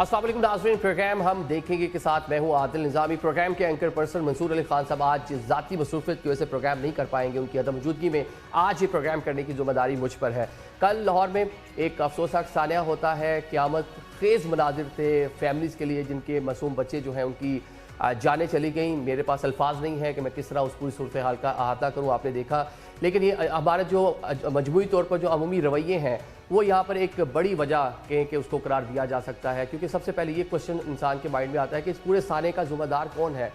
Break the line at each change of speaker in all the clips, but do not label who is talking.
अस्सलाम वालेकुम नाज़रीन, प्रोग्राम हम देखेंगे के साथ मैं हूं आदिल निज़ामी। प्रोग्राम के एंकर पर्सन मंसूर अली खान साहब आज ज़ाती मसरूफियत की वजह से प्रोग्राम नहीं कर पाएंगे। उनकी अदम मौजूदगी में आज ये प्रोग्राम करने की जिम्मेदारी मुझ पर है। कल लाहौर में एक अफसोसनाक सानिया होता है। क़यामत खेज़ मनाजिर थे फैमिलीज़ के लिए जिनके मासूम बच्चे जो हैं उनकी जाने चली गई। मेरे पास अल्फाज नहीं है कि मैं किस तरह उस पूरी सूरत हाल का अहाता करूँ, आपने देखा। लेकिन ये हमारे जो मजमूई तौर पर जो अमूमी रवैये हैं वो यहाँ पर एक बड़ी वजह कहें कि उसको करार दिया जा सकता है। क्योंकि सबसे पहले ये क्वेश्चन इंसान के माइंड में आता है कि इस पूरे साने का ज़िम्मेदार कौन है।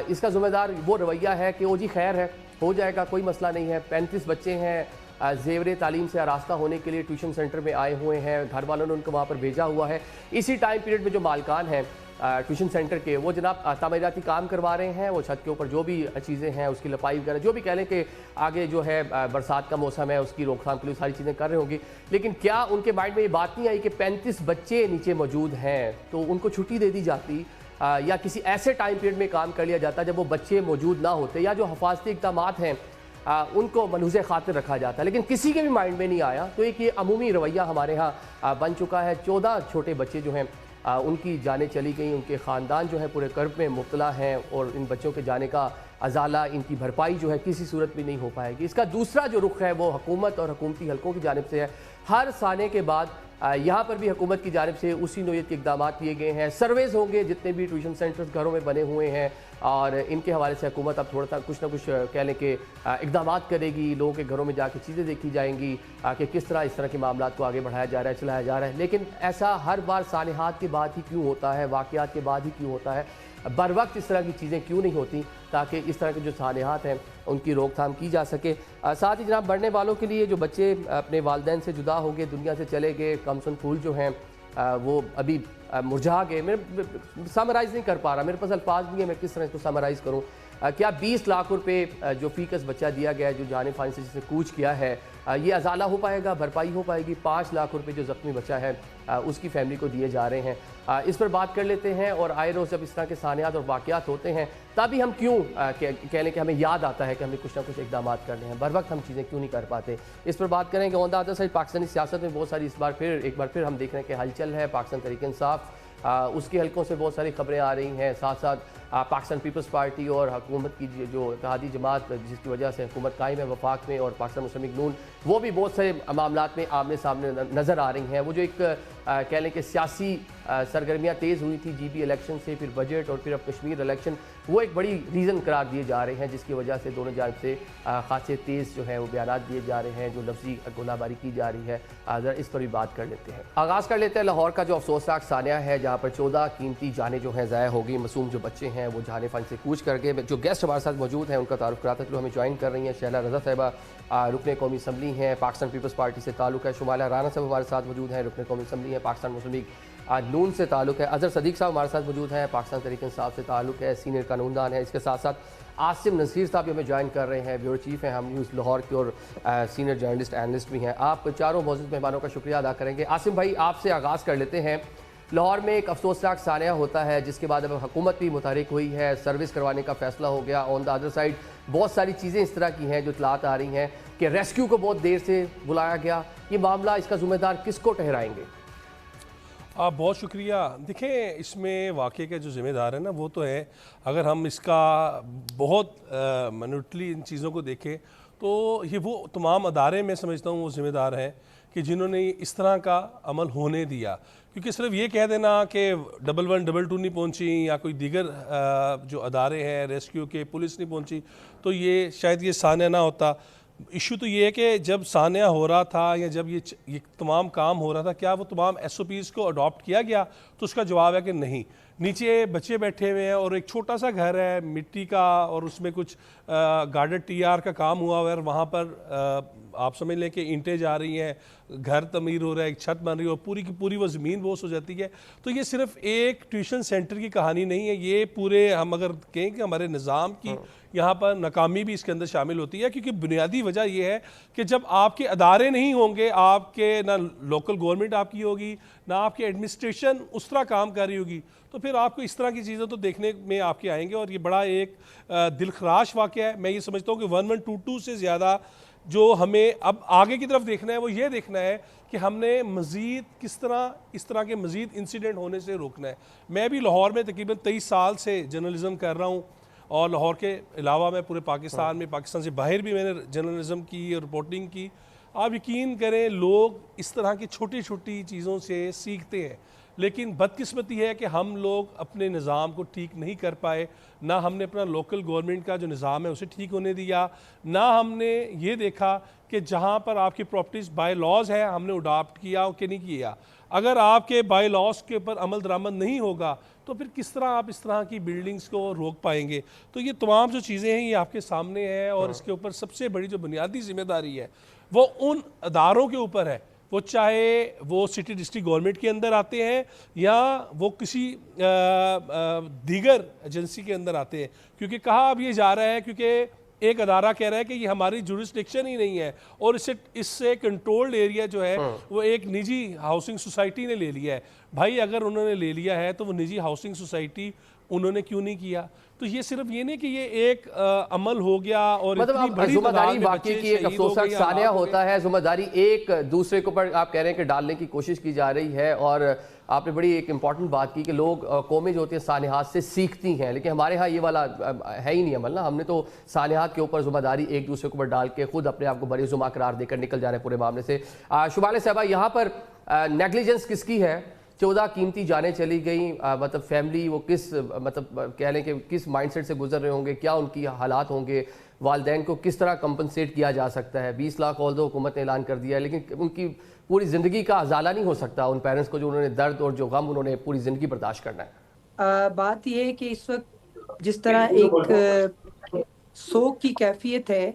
इसका ज़िम्मेदार वो रवैया है कि वो जी खैर है, हो जाएगा, कोई मसला नहीं है। 35 बच्चे हैं ज़ेवर तालीम से आरास्ता होने के लिए ट्यूशन सेंटर में आए हुए हैं, घर वालों ने उनको वहाँ पर भेजा हुआ है। इसी टाइम पीरियड में जो मालकान हैं ट्यूशन सेंटर के, वो जनाब तामीराती काम करवा रहे हैं। वो छत के ऊपर जो भी चीज़ें हैं उसकी लपाई वगैरह जो भी कह लें कि आगे जो है बरसात का मौसम है उसकी रोकथाम के लिए सारी चीज़ें कर रहे होंगी। लेकिन क्या उनके माइंड में ये बात नहीं आई कि 35 बच्चे नीचे मौजूद हैं तो उनको छुट्टी दे दी जाती या किसी ऐसे टाइम पीरियड में काम कर लिया जाता जब वो बच्चे मौजूद ना होते, या जो हिफाजती इक़दाम हैं उनको मनूज़े खातिर रखा जाता। लेकिन किसी के भी माइंड में नहीं आया। तो एक ये अमूमी रवैया हमारे यहाँ बन चुका है। 14 छोटे बच्चे जो हैं उनकी जाने चली गई, उनके ख़ानदान जो है पूरे कर्ब में मुब्तला हैं और इन बच्चों के जाने का अजाला, इनकी भरपाई जो है किसी सूरत में नहीं हो पाएगी। इसका दूसरा जो रुख है वो हुकूमत और हुकूमती हलकों की जानिब से है। हर साने के बाद यहाँ पर भी हुकूमत की जानिब से उसी नोयत के इक़दाम किए गए हैं। सर्वेज़ होंगे जितने भी ट्यूशन सेंटर्स घरों में बने हुए हैं और इनके हवाले से हुकूमत अब थोड़ा सा कुछ ना कुछ कह लें कि इक़दाम करेगी। लोगों के घरों में जाके चीज़ें देखी जाएंगी कि किस तरह इस तरह के मामला को आगे बढ़ाया जा रहा है, चलाया जा रहा है। लेकिन ऐसा हर बार सानहात के बाद ही क्यों होता है, वाक़यात के बाद ही क्यों होता है, बर वक्त इस तरह की चीज़ें क्यों नहीं होती ताकि इस तरह के जो सानहात हैं उनकी रोकथाम की जा सके। साथ ही जनाब बढ़ने वालों के लिए जो बच्चे अपने वालिदैन से जुदा हो गए, दुनिया से चले गए, कमसन फूल जो हैं वो अभी मुरझा गए। मैं समराइज़ नहीं कर पा रहा, मेरे पास अल्फाज नहीं है, मैं किस तरह इसको समराइज़ करूँ। क्या 20 लाख रुपए जो फ़ीकस बच्चा दिया गया है जो जाने फानी से जिसने कूच किया है, ये अजाला हो पाएगा, भरपाई हो पाएगी? 5 लाख रुपए जो ज़ख्मी बच्चा है उसकी फैमिली को दिए जा रहे हैं। इस पर बात कर लेते हैं। और आए रोज़ जब इस तरह के सानियात और वाक़यात होते हैं तभी हम क्यों कह लें कि हमें याद आता है कि हमें कुछ ना कुछ इक़दाम करने हैं, बर वक्त हम चीज़ें क्यों नहीं कर पाते। इस पर बात करेंगे। On the other side Pakistani सियासत में बहुत सारी एक बार फिर हम देख रहे हैं कि हलचल है। पाकिस्तान तहरीक इंसाफ उसके हलकों से बहुत सारी खबरें आ रही हैं। साथ साथ पाकिस्तान पीपल्स पार्टी और हुकूमत की जो इत्तेहादी जमात जिसकी वजह से हुकूमत कायम है वफाक में, और पाकिस्तान मुस्लिम लीग नून, वो भी बहुत सारे मामलात में आमने सामने नज़र आ रही हैं। वो जो एक कह लें कि सियासी सरगर्मियाँ तेज़ हुई थी GB इलेक्शन से, फिर बजट और फिर अब कश्मीर इलेक्शन, वो एक बड़ी रीज़न करार दिए जा रहे हैं जिसकी वजह से दोनों जानिब से खासे तेज़ जो है वो बयान दिए जा रहे हैं, जो लफ्ज़ी गोलाबारी की जा रही है। ज़रा इस पर भी बात कर लेते हैं। आगाज़ कर लेते हैं लाहौर का जो अफसोसनाक सानिया है जहाँ पर 14 कीमती जाने जो हैं ज़ाया हो गई। मासूम जो बच्चे हैं वो जाने फन से कूच कर गए। जो गेस्ट हमारे साथ मौजूद हैं उनका तारुफ कराते हुए हमें ज्वाइन कर रही हैं शहला रज़ा साहिबा, रुकन कौमी असम्बली हैं, पाकिस्तान पीपल्स पार्टी से ताल्लुक़ है। शुमाला राना साहब हमारे साथ मौजूद हैं, रुकन कौमी असम्बली है, पाकिस्तान मुस्लिम लीग नून से ताल्लुक़ है। अज़हर सदीक साहब हमारे साथ मौजूद हैं, पाकिस्तान तहरीक इंसाफ से ताल्लुक़ है, सीनियर कानूनदान है। इसके साथ साथ आसिम नज़ीर साहब भी हमें ज्वाइन कर रहे हैं, ब्यूरो चीफ़ हैं हम न्यूज़ लाहौर के और सीनियर जर्नलिस्ट एनालिस्ट भी हैं। आप चारों मौजूद मेहमानों का शुक्रिया अदा करेंगे। आसिम भाई, आपसे आगाज़ कर लेते हैं। लाहौर में एक अफसोसनाक सानिया होता है जिसके बाद अब हुकूमत भी मुतहरिक हुई है, सर्विस करवाने का फैसला हो गया। ऑन द अदर साइड बहुत सारी चीज़ें इस तरह की हैं जो इतलात आ रही हैं कि रेस्क्यू को बहुत देर से बुलाया गया। ये मामला, इसका ज़िम्मेदार किसको ठहराएंगे?
आप बहुत शुक्रिया। देखें, इसमें वाक़े के जो ज़िम्मेदार है ना वो तो है, अगर हम इसका बहुत मिनटली इन चीज़ों को देखें तो ये वो तमाम अदारे मैं समझता हूँ वो ज़िम्मेदार हैं कि जिन्होंने इस तरह का अमल होने दिया। क्योंकि सिर्फ ये कह देना कि 112 222 नहीं पहुंची या कोई दीगर जो अदारे हैं रेस्क्यू के, पुलिस नहीं पहुंची, तो ये शायद ये सानिया ना होता। इशू तो ये है कि जब सानिया हो रहा था या जब ये तमाम काम हो रहा था, क्या वो तमाम SOPs को अडॉप्ट किया गया? तो उसका जवाब है कि नहीं। नीचे बच्चे बैठे हुए हैं और एक छोटा सा घर है मिट्टी का और उसमें कुछ गार्डर TR का काम हुआ हुआ है और वहाँ पर आप समझ लें कि ईंटें जा रही हैं, घर तमीर हो रहा है, एक छत बन रही है और पूरी की पूरी वो ज़मीन बोस हो जाती है। तो ये सिर्फ एक ट्यूशन सेंटर की कहानी नहीं है, ये पूरे हम अगर कहें कि हमारे निज़ाम की यहाँ पर नाकामी भी इसके अंदर शामिल होती है। क्योंकि बुनियादी वजह यह है कि जब आपके अदारे नहीं होंगे, आपके ना लोकल गवर्नमेंट आपकी होगी, ना आपकी एडमिनिस्ट्रेशन उस तरह काम कर रही होगी, तो फिर आपको इस तरह की चीज़ें तो देखने में आपके आएंगे। और ये बड़ा एक दिलखराश वाक़या है। मैं ये समझता हूँ कि 1122 से ज़्यादा जो हमें अब आगे की तरफ देखना है वो ये देखना है कि हमने मज़ीद किस तरह इस तरह के मज़ीद इंसिडेंट होने से रोकना है। मैं भी लाहौर में तकरीबन 23 साल से जर्नलिज़म कर रहा हूँ और लाहौर के अलावा मैं पूरे पाकिस्तान में, पाकिस्तान से बाहर भी मैंने जर्नलिज़म की और रिपोर्टिंग की। आप यकीन करें, लोग इस तरह की छोटी छोटी चीज़ों से सीखते हैं, लेकिन बदकिस्मती है कि हम लोग अपने निज़ाम को ठीक नहीं कर पाए। ना हमने अपना लोकल गवर्नमेंट का जो निज़ाम है उसे ठीक होने दिया, ना हमने ये देखा कि जहाँ पर आपकी प्रॉपर्टीज़ बाय लॉज है हमने अडॉप्ट किया कि नहीं किया। अगर आपके बाय लॉज के ऊपर अमल दरामद नहीं होगा तो फिर किस तरह आप इस तरह की बिल्डिंग्स को रोक पाएंगे। तो ये तमाम जो चीज़ें हैं ये आपके सामने हैं, और इसके ऊपर सबसे बड़ी जो बुनियादी जिम्मेदारी है वो उन अदारों के ऊपर है, वो चाहे वो सिटी डिस्ट्रिक्ट गवर्नमेंट के अंदर आते हैं या वो किसी दीगर एजेंसी के अंदर आते हैं। क्योंकि कहा अब ये जा रहा है, क्योंकि एक अदारा कह रहा है कि ये हमारी जुरिस्डिक्शन ही नहीं है, और इससे कंट्रोल्ड एरिया जो है वो एक निजी हाउसिंग सोसाइटी ने ले लिया है। भाई अगर उन्होंने ले लिया है तो वो निजी हाउसिंग सोसाइटी उन्होंने क्यों नहीं किया? तो ये सिर्फ ये नहीं कि ये एक अमल हो गया और
मतलब
इतनी
अब
बड़ी
जिम्मेदारी
तादाद में
वाकई
बच्चे
की एक
शहीद हो
अफसोसनाक
गए,
सानिया
हालात हो
होता है, जिम्मेदारी एक दूसरे के ऊपर आप कह रहे हैं कि डालने की कोशिश की जा रही है। और आपने बड़ी एक इंपॉर्टेंट बात की कि लोग कौमें जो होती हैं सानिहात से सीखती हैं, लेकिन हमारे यहाँ ये वाला है ही नहीं अमल ना। हमने तो सानिहात के ऊपर जिम्मेदारी एक दूसरे के ऊपर डाल के खुद अपने आप को बड़ी जुमा करार देकर निकल जा रहे हैं पूरे मामले से। शुभाले साहबा, यहाँ पर नेग्लिजेंस किसकी है? 14 कीमती जानें चली गई, मतलब फैमिली वो किस मतलब कह लें कि किस माइंडसेट से गुजर रहे होंगे, क्या उनकी हालात होंगे, वालदैन को किस तरह कंपनसेट किया जा सकता है? 20 लाख ऑल दो हुकूमत ने ऐलान कर दिया है, लेकिन उनकी पूरी ज़िंदगी का अजाला नहीं हो सकता उन पेरेंट्स को जो उन्होंने दर्द और जो गम उन्होंने पूरी ज़िंदगी बर्दाश्त करना है।
बात यह है कि इस वक्त जिस तरह एक शोक की कैफियत है,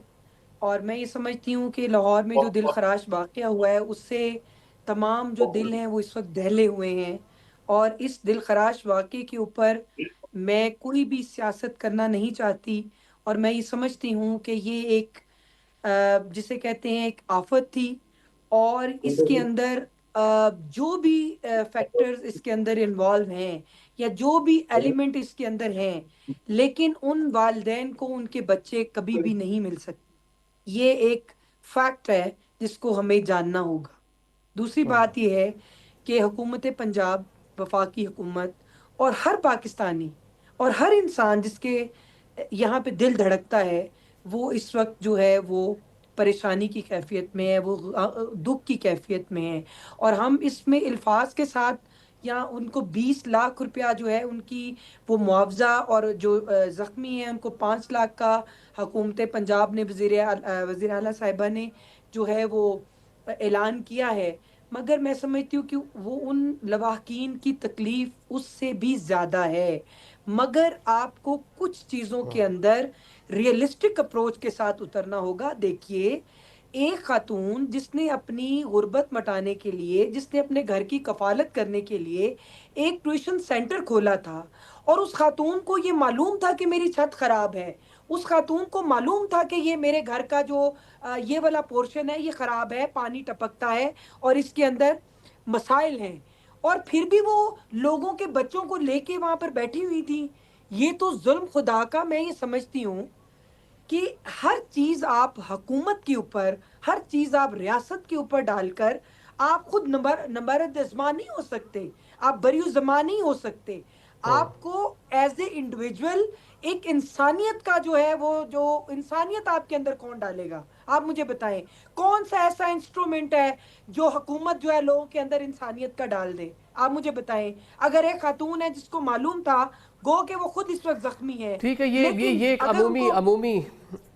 और मैं ये समझती हूँ कि लाहौर में जो दिल खराश वाक़या हुआ है उससे तमाम जो दिल हैं वो इस वक्त दहले हुए हैं। और इस दिल खराश वाक़ये के ऊपर मैं कोई भी सियासत करना नहीं चाहती, और मैं ये समझती हूँ कि ये एक जिसे कहते हैं एक आफत थी, और इसके अंदर जो भी फैक्टर्स इसके अंदर इन्वॉल्व हैं या जो भी एलिमेंट इसके अंदर हैं, लेकिन उन वालिदैन को उनके बच्चे कभी भी नहीं मिल सकते। ये एक फैक्ट है जिसको हमें जानना होगा। दूसरी बात यह है कि हुकूमत पंजाब, वफाकी हुकूमत, और हर पाकिस्तानी और हर इंसान जिसके यहाँ पे दिल धड़कता है, वो इस वक्त जो है वो परेशानी की कैफियत में है, वो दुख की कैफियत में है। और हम इसमें अल्फाज के साथ या उनको 20 लाख रुपया जो है उनकी वो मुआवजा, और जो ज़ख्मी हैं उनको 5 लाख का हुकूमत पंजाब ने वज़ीर आला साहिबा ने जो है वो ऐलान किया है। मगर मैं समझती हूँ कि वो उन लवाहकीन की तकलीफ उससे भी ज़्यादा है। मगर आपको कुछ चीज़ों के अंदर रियलिस्टिक अप्रोच के साथ उतरना होगा। देखिए, एक खातून जिसने अपनी गुर्बत मटाने के लिए, जिसने अपने घर की कफालत करने के लिए एक ट्यूशन सेंटर खोला था, और उस खातून को ये मालूम था कि मेरी छत खराब है, उस खातून को मालूम था कि ये मेरे घर का जो ये वाला पोर्शन है ये खराब है, पानी टपकता है और इसके अंदर मसाइल हैं, और फिर भी वो लोगों के बच्चों को लेके वहां पर बैठी हुई थी। ये तो जुल्म खुदा का। मैं ये समझती हूँ कि हर चीज आप हुकूमत के ऊपर, हर चीज आप रियासत के ऊपर डालकर आप खुद नंबर जमान नहीं हो सकते, आप बरियो जमान नहीं हो सकते। आपको एज ए इंडिविजुअल एक इंसानियत का जो है वो जो इंसानियत आपके अंदर कौन डालेगा? आप मुझे बताएं, कौन सा ऐसा इंस्ट्रूमेंट है जो हुकूमत जो है लोगों के अंदर इंसानियत का डाल दे? आप मुझे बताएं। अगर एक खातून है जिसको मालूम था गो के वो खुद इस वक्त जख्मी है,
ठीक है, ये एक
अगर
अमूमी
उनको
अमूमी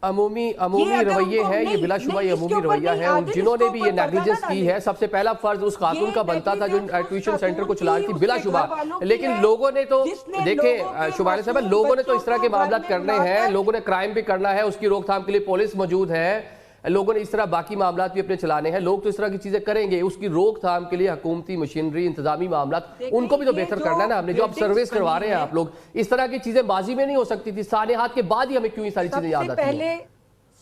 अमूमी
ये
अमूमी
अगर
रवैये
उनको
हैं, ये
नहीं
बिलाशुबा ये
नहीं इसके
अमूमी
ऊपर
रवैया
नहीं
है।
आदिल,
जिन्होंने
इसके
भी ये
ऊपर पर्दा ना
नेग्लिजेंस की
डालें।
है, सबसे पहला फर्ज उस खातून
ये
का बनता था जो
नेग्लिजेंस उस
ट्यूशन सेंटर को
खातून
चला रही
की,
थी,
उसके
बिलाशुबा।
घर वालों की
लेकिन
है,
लोगों ने तो
जिसने
देखे
लोगों के
शुभाले साहब,
मासूम
लोगों ने तो
बच्चों
इस तरह
को
के
घर
मामला
में
करने हैं,
बुलाकर
लोगों ने क्राइम भी करना है, उसकी रोकथाम के लिए पुलिस मौजूद है, लोगों ने इस तरह बाकी मामला भी अपने चलाने हैं। लोग तो इस तरह की चीजें करेंगे, उसकी रोकथाम के लिए हुकूमती मशीनरी, इंतजामी मामला उनको भी तो बेहतर करना है ना। हमने जो अब सर्विस करवा रहे हैं आप लोग, इस तरह की चीजें माजी में नहीं हो सकती थी, सानेहात के बाद ही हमें क्यों ये सारी चीजें याद आती हैं?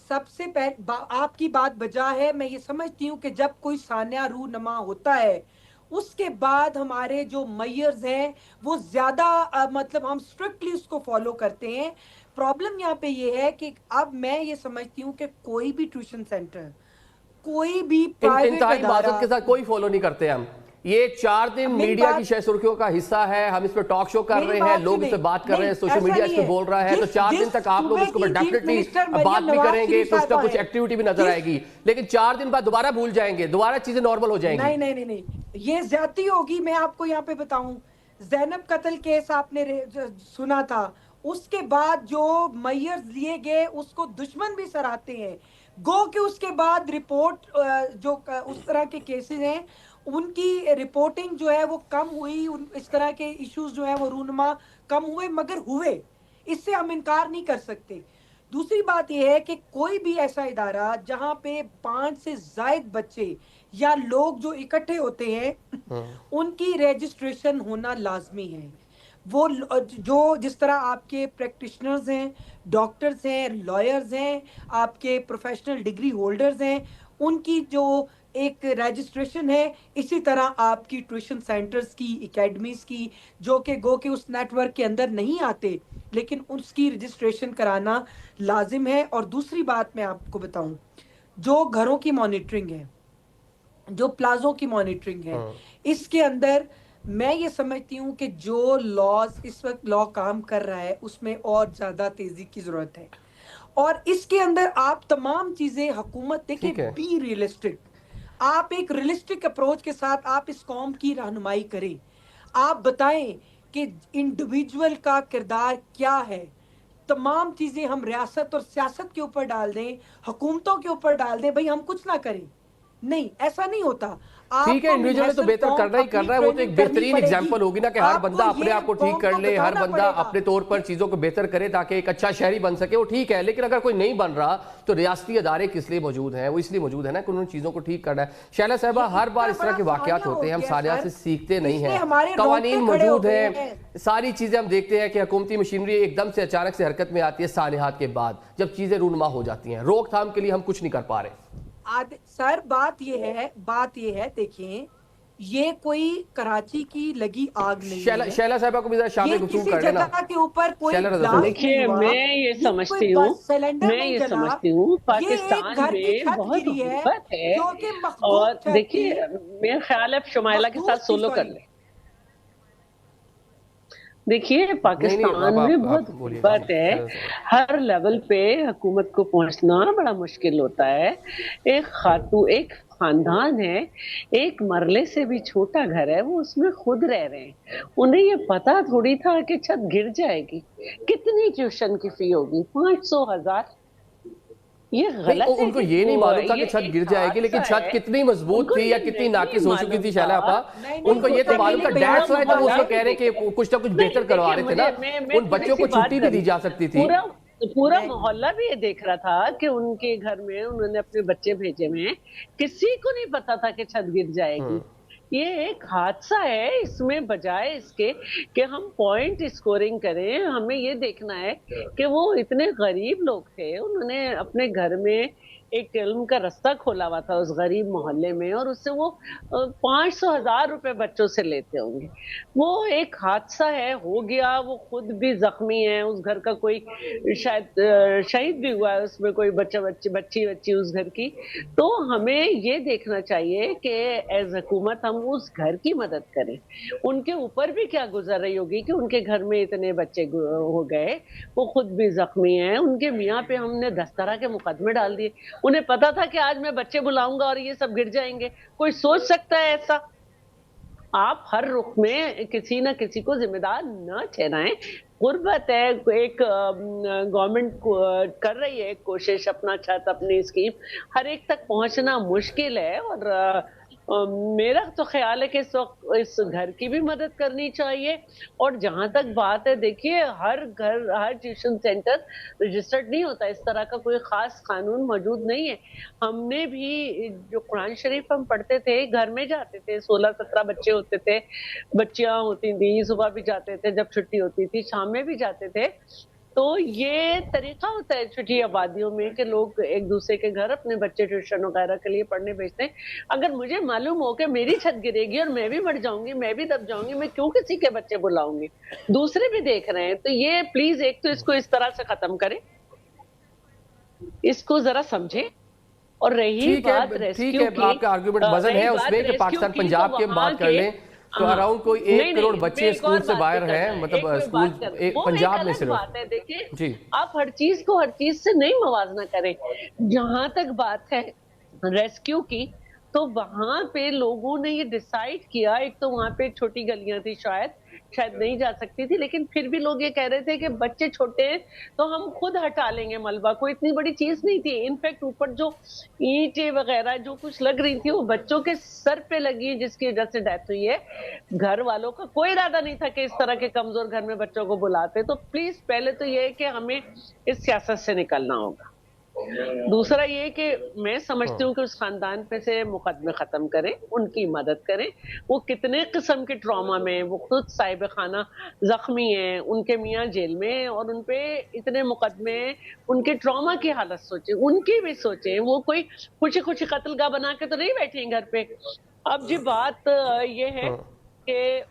सबसे पहले आपकी बात बजा है। मैं ये समझती हूँ कि जब कोई सान्या रूनमा होता है उसके बाद हमारे जो मेयर्स हैं वो ज्यादा मतलब हम स्ट्रिक्टली उसको फॉलो करते हैं। प्रॉब्लम यहाँ पे ये है कि अब मैं ये समझती हूँ कि कोई भी ट्यूशन सेंटर, कोई भी प्राइवेट
इंतहाई माजरत
अदारा,
के साथ कोई फॉलो नहीं करते हम। ये 4 दिन
मेरी
मीडिया
बात-
की शह सुर्खियों का हिस्सा है, हम इस पर टॉक शो कर
मेरी
रहे हैं,
बात
लोग इस
सुनिए।
पर बात कर रहे हैं,
नहीं,
सोशल
ऐसा
मीडिया इस
नहीं
पर बोल रहा है, तो
जिस-
4 दिन
जिस
तक आप लोग
सूबे
इसके ऊपर
की चीफ
डेफिनेटली
मिनिस्टर
बात
मरियम
भी
नवाज
करेंगे,
शरीफ
कुछ ना
साहिबा
कुछ
हैं।
एक्टिविटी भी नजर
जिस-
आएगी, लेकिन 4 दिन बाद दोबारा भूल जाएंगे, दोबारा चीजें नॉर्मल हो जाएंगी।
नहीं नहीं नहीं नहीं, ये ज्यादती होगी। मैं आपको यहाँ पे बताऊं, जैनब कत्ल केस आपने सुना था, उसके बाद जो मैयर्स लिए गए उसको दुश्मन भी सराहते हैं। गो कि उसके बाद रिपोर्ट जो उस तरह के केसेस हैं उनकी रिपोर्टिंग जो है वो कम हुई, इस तरह के इश्यूज जो है वो रूनमा कम हुए, मगर हुए, इससे हम इनकार नहीं कर सकते। दूसरी बात यह है कि कोई भी ऐसा इदारा जहां पे 5 से ज्यादा बच्चे या लोग जो इकट्ठे होते हैं उनकी रजिस्ट्रेशन होना लाजमी है। वो जो जिस तरह आपके प्रैक्टिशनर्स हैं, डॉक्टर्स हैं, लॉयर्स हैं, आपके प्रोफेशनल डिग्री होल्डर्स हैं, उनकी जो एक रजिस्ट्रेशन है, इसी तरह आपकी ट्यूशन सेंटर्स की, एकेडमीज की, जो कि गो के उस नेटवर्क के अंदर नहीं आते, लेकिन उसकी रजिस्ट्रेशन कराना लाजिम है। और दूसरी बात मैं आपको बताऊं, जो घरों की मॉनिटरिंग है, जो प्लाजों की मॉनिटरिंग है, इसके अंदर मैं ये समझती हूँ कि जो लॉज इस वक्त लॉ काम कर रहा है उसमें और ज्यादा तेजी की जरूरत है। और इसके अंदर आप तमाम चीजें हुकूमत देखिए,
ठीक है।
बी रियलिस्टिक, आप एक रियलिस्टिक अप्रोच के साथ आप इस कौम की रहनुमाई करें। आप बताएं कि इंडिविजुअल का किरदार क्या है। तमाम चीजें हम रियासत और सियासत के ऊपर डाल दें, हुकूमतों के ऊपर डाल दें, भाई हम कुछ ना करें, नहीं, ऐसा नहीं होता।
ठीक है,
आपको
इंडिविजुअल तो
मुनहसर
बेहतर
कौम
करना ही कर
अपनी
रहा है, वो तो
ट्रेनिंग
एक
करनी
बेहतरीन
पड़ेगी।
एग्जांपल होगी ना कि हर
आपको
बंदा अपने
ये
आप को ठीक
कौम
कर
को
ले, हर
बताना
बंदा
पड़ेगा
अपने तौर पर
कि-
चीजों को बेहतर करे ताकि एक अच्छा शहरी बन सके, वो ठीक है। लेकिन अगर कोई नहीं बन रहा तो रियासती अदारे किस लिए मौजूद हैं? वो इसलिए मौजूद है ना कि उन्होंने चीजों को ठीक करना है। शैला साहबा,
ये
हर बार
इतना
इस तरह के
बड़ा
वाकयात
सानिया
होते हैं,
हो
हम
गया
सानिया से
सर,
सीखते नहीं
इसमें
हैं,
हमारे
कवानीन
रोंगटे खड़े हो
मौजूद
गए
हैं,
हैं।
सारी चीजें हम देखते हैं कि हुकूमती मशीनरी एकदम से अचानक से हरकत में आती है सालिहात के बाद, जब चीजें रूनुमा हो जाती हैं। रोकथाम के लिए हम कुछ नहीं कर पा रहे।
सर बात ये है, देखिए, ये कोई कराची की लगी आग नहीं है।
शैला साहबा को भी जरा
ये
शामिल गुफ्तगू
किसी
कर लेना।
जगह के ऊपर कोई
शैला रज़ा
ब्लास्ट
फरमाइए।
नहीं
देखिए,
हुआ,
मैं ये
ये कोई
समझती हूँ,
सिलेंडर
मैं
नहीं
ये
जला,
समझती हूँ
ये एक
पाकिस्तान
घर की
में
छत
बहुत
गिरी है
गुर्बत है।
जो कि मखदूम
और
छत थी,
देखिए, मेरा ख्याल है शुमाइला के साथ
मखदूम थी,
सोलो कर
सॉरी।
ले। देखिए,
नहीं
पाकिस्तान में बहुत
बोलिए,
गुर्बत है,
शैला साहबा।
हर लेवल पे हुकूमत को पहुंचना बड़ा मुश्किल होता है। एक खानदान है, एक मरले से भी छोटा घर है, वो उसमें खुद रह रहे हैं। उन्हें ये पता थोड़ी था कि छत गिर जाएगी। कितनी ट्यूशन की फी होगी? 500,000। ये
नहीं,
गलत है
उनको
कि
ये नहीं मालूम था
ये
कि छत
एक
गिर जाएगी, लेकिन
हादसा
छत
है।
कितनी मजबूत
उनको
थी या
ये
कितनी
नहीं
नाकिस हो चुकी थी
मालूम
शैला
था।
आपा,
नहीं,
उनको ये तो
नहीं,
मालूम था।
नहीं,
दैट्स व्हाई जब वो उसको कह रहे हैं
नहीं,
कि कुछ ना कुछ बेहतर
नहीं,
करवा रहे थे ना,
मैं
उन बच्चों को
थोड़ी सी
छुट्टी भी
बात
दी जा सकती थी।
पूरा मोहल्ला भी ये देख रहा था कि उनके घर में उन्होंने अपने बच्चे भेजे हुए हैं, किसी को नहीं पता था कि छत गिर जाएगी। ये एक हादसा है। इसमें बजाय इसके कि हम पॉइंट स्कोरिंग करें, हमें ये देखना है कि वो इतने गरीब लोग थे, उन्होंने अपने घर में एक इल्म का रास्ता खोला हुआ था उस गरीब मोहल्ले में, और उससे वो 500,000 रुपए बच्चों से लेते होंगे। वो एक हादसा है, हो गया। वो खुद भी जख्मी है, उस घर का कोई शायद शहीद भी हुआ है उसमें, कोई बच्ची उस घर की। तो हमें ये देखना चाहिए कि एज हुकूमत हम उस घर की मदद करें। उनके ऊपर भी क्या गुजर रही होगी कि उनके घर में इतने बच्चे हो गए, वो खुद भी जख्मी हैं, उनके मियाँ पे हमने 10 तरह के मुकदमे डाल दिए। उन्हें पता था कि आज मैं बच्चे बुलाऊंगा और ये सब गिर जाएंगे। कोई सोच सकता है ऐसा? आप हर रुख में किसी ना किसी को जिम्मेदार न ठहराएं। गुर्बत है, एक गवर्नमेंट कर रही है कोशिश, अपना छत, अपनी स्कीम, हर एक तक पहुंचना मुश्किल है। और मेरा तो ख्याल है कि इस वक्त इस घर की भी मदद करनी चाहिए। और जहां तक बात है, देखिए, हर ट्यूशन सेंटर रजिस्टर्ड नहीं होता, इस तरह का कोई खास कानून मौजूद नहीं है। हमने भी जो कुरान शरीफ हम पढ़ते थे, घर में जाते थे, 16-17 बच्चे होते थे, बच्चियां होती थी, सुबह भी जाते थे जब छुट्टी होती थी, शाम में भी जाते थे। तो ये तरीका होता है छोटी आबादियों में कि लोग एक दूसरे के घर अपने बच्चे ट्यूशन वगैरह के लिए पढ़ने भेजते हैं। अगर मुझे मालूम हो कि मेरी छत गिरेगी और मैं भी मर जाऊंगी, मैं भी दब जाऊंगी, मैं क्यों किसी के बच्चे बुलाऊंगी? दूसरे भी देख रहे हैं। तो ये प्लीज एक तो इसको इस तरह से खत्म करें, इसको जरा समझें। और रही
ठीक है,
बात
ठीक
रेस्क्यू
है,
की,
आपका आर्गुमेंट वजन
रही
है
बात
उसमें कि
रेस्क्यू
पाकिस्तान
की,
पंजाब
तो
की हम
वहाँ
बात कर
के
लें तो
हाँ,
अराउंड कोई 1 करोड़
मैं
बच्चे
एक और
स्कूल से
बात
बाहर
भी करना
हैं,
है,
मतलब
एक मैं
स्कूल
बात कर, वो एक
पंजाब में
अलग
सिर्फ।
बात है। देखिए,
जी,
आप हर चीज को हर चीज से नहीं मवाजना करें। जहां तक बात है रेस्क्यू की, तो वहां पे लोगों ने ये डिसाइड किया, एक तो वहां पे छोटी गलियां थी, शायद शायद नहीं जा सकती थी, लेकिन फिर भी लोग ये कह रहे थे कि बच्चे छोटे हैं तो हम खुद हटा लेंगे मलबा, कोई इतनी बड़ी चीज नहीं थी। इनफैक्ट ऊपर जो ईंटें वगैरह जो कुछ लग रही थी वो बच्चों के सर पे लगी, जिसकी वजह से डेथ हुई है। घर वालों का कोई इरादा नहीं था कि इस तरह के कमजोर घर में बच्चों को बुलाते। तो प्लीज पहले तो ये है कि हमें इस सियासत से निकलना होगा। दूसरा ये कि मैं समझती हूँ कि उस खानदान पे से मुकदमे खत्म करें, उनकी मदद करें। वो कितने किस्म के ट्रॉमा में, वो खुद साहिब खाना जख्मी हैं, उनके मियाँ जेल में हैं और उनपे इतने मुकदमे हैं। उनके ट्रॉमा की हालत सोचें, उनकी भी सोचें। वो कोई खुशी खुशी कत्लगाह बना के तो नहीं बैठे हैं घर पे। अब जी बात ये है कि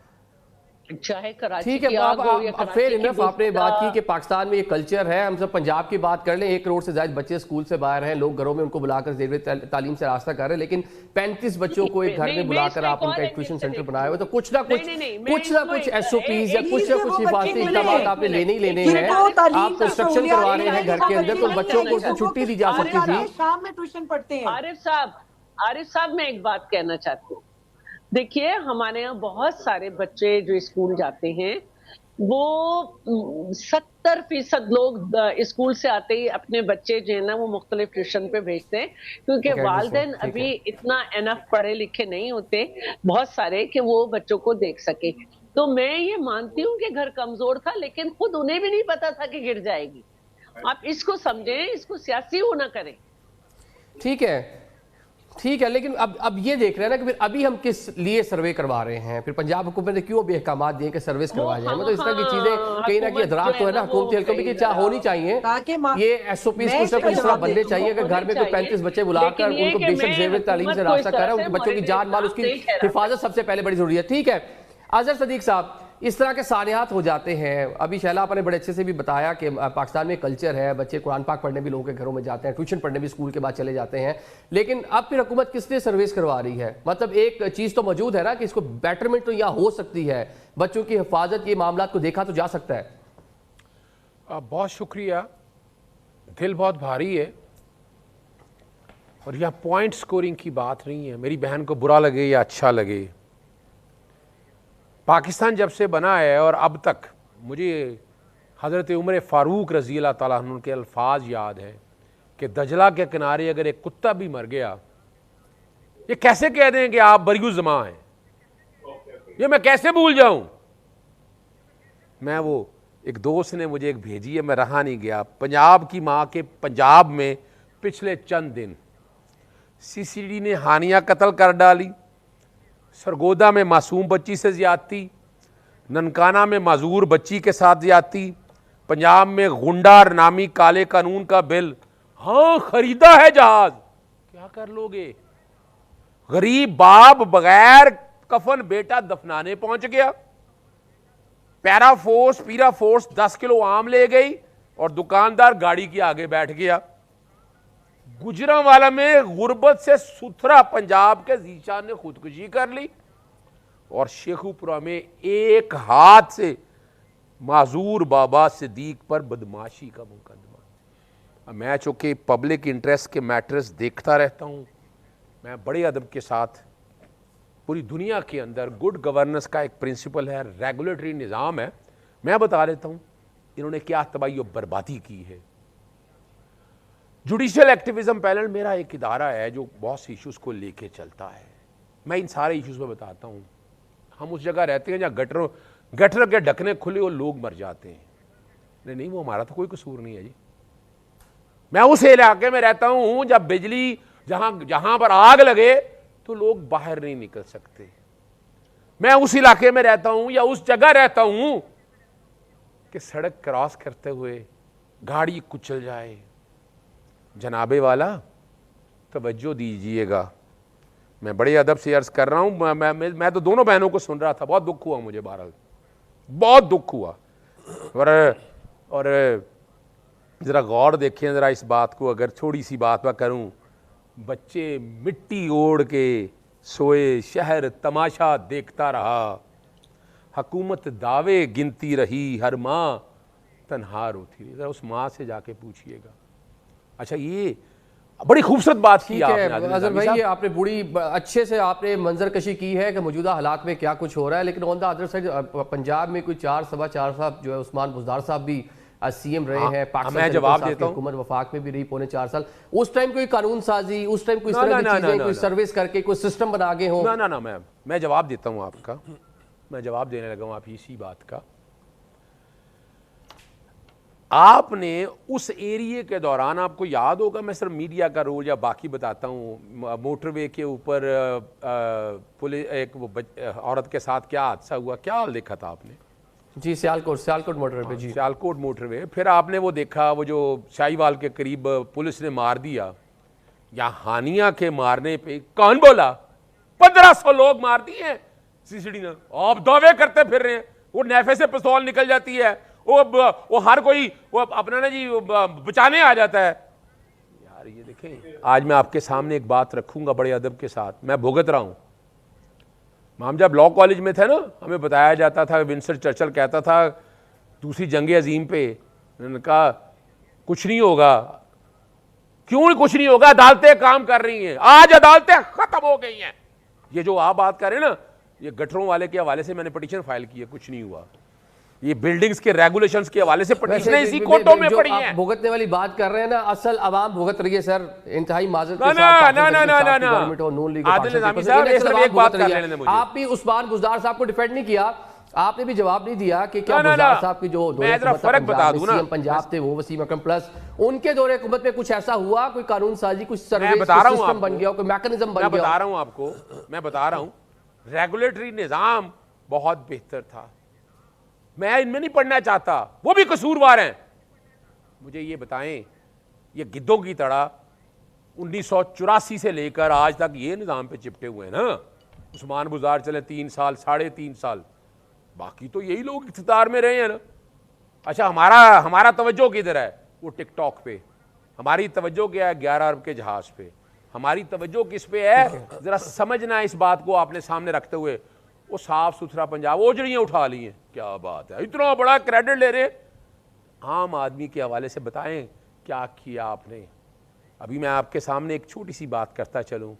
चाहे कराची
ठीक है।
की आग हो या
अब फेयर
कराची की
इनफ आपने बात की कि
गुफ्ता,
पाकिस्तान में ये कल्चर है। हम सब पंजाब की बात कर लें, 1 करोड़ से ज्यादा बच्चे स्कूल से बाहर हैं, लोग घरों में उनको बुलाकर जेर तालीम से रास्ता कर रहे हैं, लेकिन 35 बच्चों को एक घर
नहीं,
में
मैं
बुलाकर
इसमें
आप
एक
उनका
और
एक ट्यूशन
एंगल से
सेंटर
देखती
बनाया हुआ,
हूँ।
तो कुछ ना
नहीं,
कुछ
नहीं, नहीं, मैं
कुछ ना
इसको
कुछ
एक
SOPs या
एक
कुछ ना
से
कुछ
वो
हिफाजती
बच्चे
इकदाम
मिले।
आपने लेने ही लेने
जिनको
हैं।
तालीम
आप
की
कंस्ट्रक्शन
सहूलियत
करवा
दी
रहे हैं
जाएगी,
घर
वो
के अंदर,
बच्चे
तो
मिल
बच्चों को
जाएंगे,
उसमें
तो वो
छुट्टी दी
किस
जा
आरिफ
सकती
तरह
थी।
से शाम में ट्यूशन पढ़ते हैं।
आरिफ साहब मैं एक बात कहना चाहती हूँ। देखिए, हमारे यहाँ बहुत सारे बच्चे जो स्कूल जाते हैं, वो 70% लोग स्कूल से आते ही अपने बच्चे जो है ना वो मुख्तलिफ ट्यूशन पे भेजते हैं, क्योंकि
अकेडमी से,
वालिदैन
ठीक
अभी
है।
इतना एनफ पढ़े लिखे नहीं होते बहुत सारे कि वो बच्चों को देख सके। तो मैं ये मानती हूँ कि घर कमजोर था, लेकिन खुद उन्हें भी नहीं पता था कि गिर जाएगी। आप इसको समझें, इसको सियासी वो ना करें।
ठीक है, ठीक है, लेकिन अब ये देख रहे हैं ना कि फिर अभी हम किस लिए सर्वे करवा रहे हैं, फिर पंजाब हुकूमत ने क्यों अभी अहकाम दिए कि सर्विस
वो
करवाए जाए,
हम
मतलब इस तरह की चीजें कहीं ना कहीं
हुकूमत
अदराक
जो
तो है
है
ना
ना वो
हुकूमती हल्कों की क्या होनी चाहिए।
ताकि
ये SOPs
मैं
कुछ ना
इसका
कुछ इस तरह
जवाब
बनने
देती हूँ।
चाहिए कि घर में कोई 35 बच्चे बुलाकर
लेकिन ये
उनको
कि
बेशक
मैं
जेवर तालीम से
हुकूमत को इस
रास्ता कर
तरह
रहा है,
से
उनके बच्चों की
मौलवी
जान माल
इस्लाम
उसकी
नहीं ठहरा
हिफाजत सबसे पहले बड़ी जरूरी है। ठीक है, अजहर सदीक साहब, इस तरह के सानियात हो जाते हैं। अभी शैला आपने बड़े अच्छे से भी बताया कि पाकिस्तान में कल्चर है, बच्चे कुरान पाक पढ़ने भी लोगों के घरों में जाते हैं, ट्यूशन पढ़ने भी स्कूल के बाद चले जाते हैं, लेकिन अब फिर हुकूमत किस लिए सर्विस करवा रही है? मतलब एक चीज़ तो मौजूद है ना कि इसको बेटरमेंट तो यहाँ हो सकती है, बच्चों की हिफाजत, ये मामला को देखा तो जा सकता है।
बहुत शुक्रिया, दिल बहुत भारी है और यह पॉइंट स्कोरिंग की बात नहीं है। मेरी बहन को बुरा लगे या अच्छा लगे, पाकिस्तान जब से बना है और अब तक मुझे हज़रत उमर फ़ारूक रज़ी अल्लाह ताला अन्हु के अल्फाज याद हैं कि दजला के किनारे अगर एक कुत्ता भी मर गया, ये कैसे कह दें कि आप बरियु ज़मा हैं, ये मैं कैसे भूल जाऊं। मैं वो एक दोस्त ने मुझे एक भेजी है, मैं रहा नहीं गया। पंजाब की माँ के पंजाब में पिछले चंद दिन CCD ने हानिया कत्ल कर डाली, सरगोदा में मासूम बच्ची से ज़्यादती, ननकाना में माजूर बच्ची के साथ ज़्यादती, पंजाब में गुंडार नामी काले कानून का बिल, हाँ खरीदा है जहाज, क्या कर लोगे। गरीब बाप बगैर कफन बेटा दफनाने पहुंच गया, पैरा फोर्स पीरा फोर्स 10 किलो आम ले गई और दुकानदार गाड़ी के आगे बैठ गया। गुजरांवाला में गुर्बत से सुथरा पंजाब के जीशान ने खुदकुशी कर ली और शेखुपुरा में एक हाथ से माजूर बाबा सिद्दीक पर बदमाशी का मुकदमा। मैं चूंकि पब्लिक इंटरेस्ट के मैटर्स देखता रहता हूँ, मैं बड़े अदब के साथ, पूरी दुनिया के अंदर गुड गवर्नेंस का एक प्रिंसिपल है, रेगुलेटरी निज़ाम है, मैं बता देता हूँ इन्होंने क्या तबाही और बर्बादी की है। जुडिशियल एक्टिविज्म पैनल मेरा एक इदारा है जो बहुत सी इश्यूज़ को लेके चलता है। मैं इन सारे इश्यूज़ में बताता हूँ। हम उस जगह रहते हैं जहाँ गटर के ढकने खुले और लोग मर जाते हैं। नहीं, वो हमारा तो कोई कसूर नहीं है जी। मैं उस इलाके में रहता हूँ जब बिजली जहाँ पर आग लगे तो लोग बाहर नहीं निकल सकते। मैं उस इलाके में रहता हूँ या उस जगह रहता हूँ कि सड़क क्रॉस करते हुए गाड़ी कुचल जाए। जनाबे वाला तवज्जो दीजिएगा, मैं बड़े अदब से अर्ज़ कर रहा हूँ। मैं तो दोनों बहनों को सुन रहा था, बहुत दुख हुआ मुझे, बहरहाल बहुत दुख हुआ। और ज़रा गौर देखें ज़रा इस बात को, अगर थोड़ी सी बात मैं करूँ, बच्चे मिट्टी ओढ़ के सोए, शहर तमाशा देखता रहा, हुकूमत दावे गिनती रही, हर माँ तन्हा रोती रही। ज़रा उस माँ से जाके पूछिएगा। अच्छा, ये बड़ी खूबसूरत बात की आपने
अजहर भाई, ये आपने बड़ी अच्छे से आपने मंजर कशी की है कि मौजूदा हालात में क्या कुछ हो रहा है। लेकिन on the other side Punjab में कोई 4 सवा 4 साहब जो है, उस्मान बुज़दार साहब भी सीएम रहे हैं,
मैं जवाब देता हूं,
हुकूमत वफाक में भी रही पौने 4 साल। उस टाइम कोई कानून साजी, उस टाइम कोई इस तरह की चीजें, कोई सर्विस करके कोई सिस्टम बना के हो?
ना मैं जवाब देता हूं आपका, मैं जवाब देने लगा हूं आप इसी बात का। आपने उस एरिया के दौरान, आपको याद होगा, मैं सिर्फ मीडिया का रोल या बाकी बताता हूँ, मोटरवे के ऊपर पुलिस एक वो औरत के साथ क्या हादसा हुआ, क्या हाल देखा था आपने?
जी, सियालकोट मोटरवे। जी,
सियालकोट मोटरवे। फिर आपने वो देखा, वो जो शाहीवाल के करीब पुलिस ने मार दिया, या हानिया के मारने पे कौन बोला? 1500 लोग मार दिए सीसीडी ने। आप दावे करते फिर रहे हैं, वो नेफे से पिस्तौल निकल जाती है, वो हर कोई वो अपना ना जी बचाने आ जाता है। यार ये देखें, आज मैं आपके सामने एक बात रखूंगा बड़े अदब के साथ, मैं भुगत रहा हूं। हम जब लॉ कॉलेज में थे ना, हमें बताया जाता था, विंस्टन चर्चिल कहता था दूसरी जंग अजीम पे, उन्होंने कहा कुछ नहीं होगा। क्यों कुछ नहीं होगा? अदालतें काम कर रही हैं, आज अदालतें खत्म हो गई हैं। ये जो आप बात कर रहे हैं ना, ये गटरों वाले के हवाले से मैंने पिटीशन फाइल की है, कुछ नहीं हुआ। ये बिल्डिंग्स के रेगुलेशंस के हवाले से पिटीशनें इसी कोर्टों में पड़ी हैं।
भुगतने वाली बात कर रहे हैं ना, असल आवाम भुगत रही है सर, इंतहाई माजरत
के साथ। गवर्नमेंट और नून लीग आदिल निजामी साहब, ये सिर्फ एक बात कर लेने दें मुझे।
आप भी उस्मान बुज़दार साहब को डिफेंड नहीं किया, आपने भी जवाब नहीं दिया कि क्या बुज़दार साहब की जो
फर्क बता दूं ना,
पंजाब थे वो वसीम अकरम प्लस, उनके दौरे हुकूमत में कुछ ऐसा हुआ, कोई कानून साजी, कुछ सर्विस सिस्टम बन गया, कोई मैकेनिज्म बन गया?
मैं बता रहा हूं आपको, मैं बता रहा हूं, रेगुलेटरी निजाम बहुत बेहतर था। मैं इनमें नहीं पढ़ना चाहता, वो भी कसूरवार हैं। मुझे ये बताएं, ये गिद्धों की तरह 1984 से लेकर आज तक ये निजाम पे चिपटे हुए हैं ना। उस्मान बुज़दार चले 3 साल, 3.5 साल, बाकी तो यही लोग इख्तियार में रहे हैं ना। अच्छा, हमारा तवज्जो किधर है? वो टिकटॉक पे। हमारी तवज्जो क्या है? 11 अरब के जहाज पे। हमारी तवज्जो किस पे है? जरा समझना इस बात को आपने सामने रखते हुए। वो साफ सुथरा पंजाब, ओजड़ियाँ उठा ली हैं, क्या बात है, इतना बड़ा क्रेडिट ले रहे। आम आदमी के हवाले से बताएं क्या किया आपने। अभी मैं आपके सामने एक छोटी सी बात करता चलूं,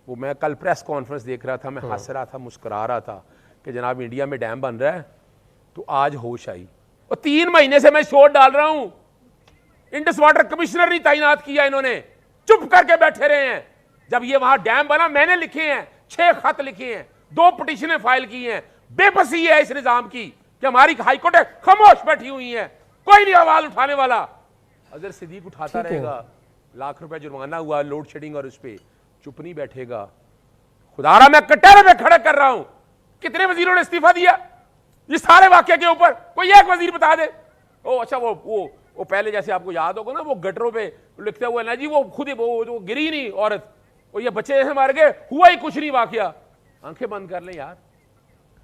वो मैं कल प्रेस कॉन्फ्रेंस देख रहा था, मैं हंस रहा था, मुस्कुरा रहा था कि जनाब इंडिया में डैम बन रहा है। तो आज होश आई, और 3 महीने से मैं शोर डाल रहा हूं, इंडस वाटर कमिश्नर नहीं तैनात किया इन्होंने, चुप करके बैठे रहे हैं। जब ये वहां डैम बना, मैंने लिखे हैं, 6 खत लिखे हैं, 2 पिटीशनें फाइल की हैं। बेबसी है इस निजाम की कि हमारी हाईकोर्ट खामोश बैठी हुई है, कोई नहीं आवाज उठाने वाला। अजहर सिद्दीक उठाता रहेगा, लाख रुपए जुर्माना हुआ लोड शेडिंग और उस पर चुप नहीं बैठेगा। खुदारा मैं कटहरे में खड़ा कर रहा हूं, कितने वजीरों ने इस्तीफा दिया इस सारे वाक्य के ऊपर? कोई एक वजीर बता दे। ओ अच्छा, वो पहले जैसे आपको याद होगा ना, वो गटरों पे लिखते हुए ना जी, वो खुद ही वो गिरी नहीं औरत, वो ये बच्चे जैसे मार गए, हुआ ही कुछ नहीं वाकया। आंखें बंद कर ले यार,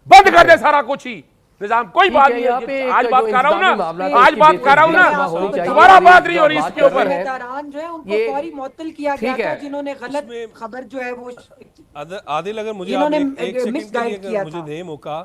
बंद कर दे सारा कुछ ही निजाम, कोई बात नहीं है। आज बात कर रहा हूं ना, आज बात कर रहा हूं ना, दोबारा बात नहीं हो रही इसके ऊपर।
जो है उनको फौरी मुअत्तल किया गया था, जिन्होंने गलत खबर जो है वो
आदिल, अगर मुझे एक सेकंड के लिए मुझे दे मौका,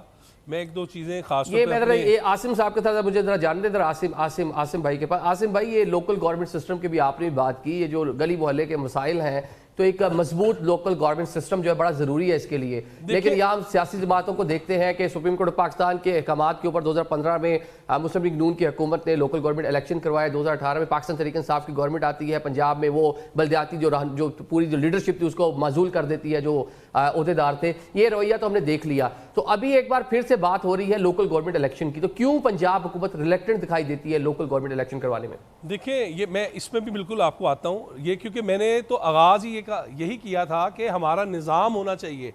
मैं 1-2 चीजें खास
ये मैं आसिम साहब के साथ मुझे जरा जानने दे, आसिम भाई के पास। आसिम भाई, ये लोकल गवर्नमेंट सिस्टम की भी आपने बात की, ये जो गली मोहल्ले के मसाइल हैं, तो एक मजबूत लोकल गवर्नमेंट सिस्टम जो है बड़ा ज़रूरी है इसके लिए। लेकिन यहाँ सियासी जमातों को देखते हैं कि सुप्रीम कोर्ट ऑफ पाकिस्तान के अहकामात के ऊपर 2015 में मुस्लिम लीग नून की हुकूमत ने लोकल गवर्नमेंट इलेक्शन करवाया। 2018 में पाकिस्तान तहरीक इंसाफ की गवर्नमेंट आती है, पंजाब में वो बल्दियाती जो पूरी जो लीडरशिप थी उसको माजूल कर देती है, जो अहदेदार थे। ये रवैया तो हमने देख लिया। तो अभी एक बार फिर से बात हो रही है लोकल गवर्नमेंट इलेक्शन की, तो क्यों पंजाब हुकूमत रिलेक्टेंट दिखाई देती है लोकल गवर्नमेंट इलेक्शन करवाने में?
देखिए, ये मैं इसमें भी बिल्कुल आपको आता हूँ, ये क्योंकि मैंने तो आगाज़ ही यही किया था कि हमारा निज़ाम होना चाहिए।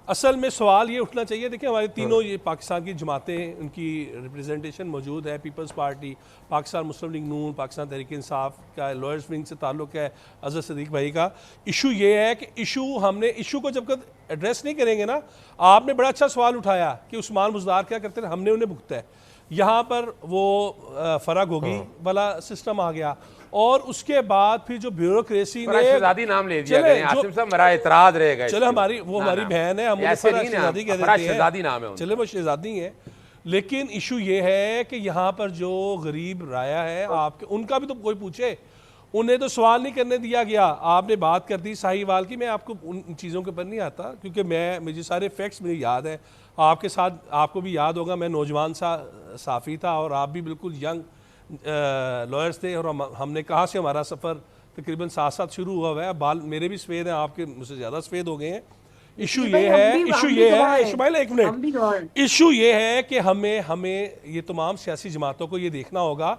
असल में सवाल ये उठना चाहिए, देखिए हमारे तीनों ये पाकिस्तान की जमातें, उनकी रिप्रेजेंटेशन मौजूद है। पीपल्स पार्टी, पाकिस्तान मुस्लिम लीग नून, पाकिस्तान तहरीक इंसाफ का लॉयर्स विंग से ताल्लुक़ है, अजहर सदीक भाई का। इशू ये है कि हमने इशू को जब तक एड्रेस नहीं करेंगे ना, आपने बड़ा अच्छा सवाल उठाया कि उस्मान बुज़दार क्या करते हैं, हमने उन्हें भुगता है। यहाँ पर वो फराग होगी वाला सिस्टम आ गया, और उसके बाद फिर जो ब्यूरोक्रेसी ने
शहजादी नाम ले दिया, आसिम साहब मेरा एतराज रहेगा।
चलो हमारी बहन है, हम शहजादी कह देते हैं,
शहजादी नाम है,
चले वो शहजादी है। लेकिन इशू ये है कि यहाँ पर जो गरीब राया है आपके, उनका भी तो कोई पूछे, उन्हें तो सवाल नहीं करने दिया गया। आपने बात कर दी साहिवाल की, मैं आपको उन चीज़ों के ऊपर नहीं आता क्योंकि मुझे सारे फैक्ट्स मुझे याद है। आपके साथ आपको भी याद होगा, मैं नौजवान साफ़ी था और आप भी बिल्कुल यंग लॉयर्स थे, और हमने कहाँ से हमारा सफ़र तकरीबन साथ शुरू हुआ है। बाल मेरे भी सफ़ेद हैं, आपके मुझसे ज़्यादा सफ़ेद हो गए हैं। इशू ये है इस्माइल, एक मिनट, इशू ये है कि हमें ये तमाम सियासी जमातों को ये देखना होगा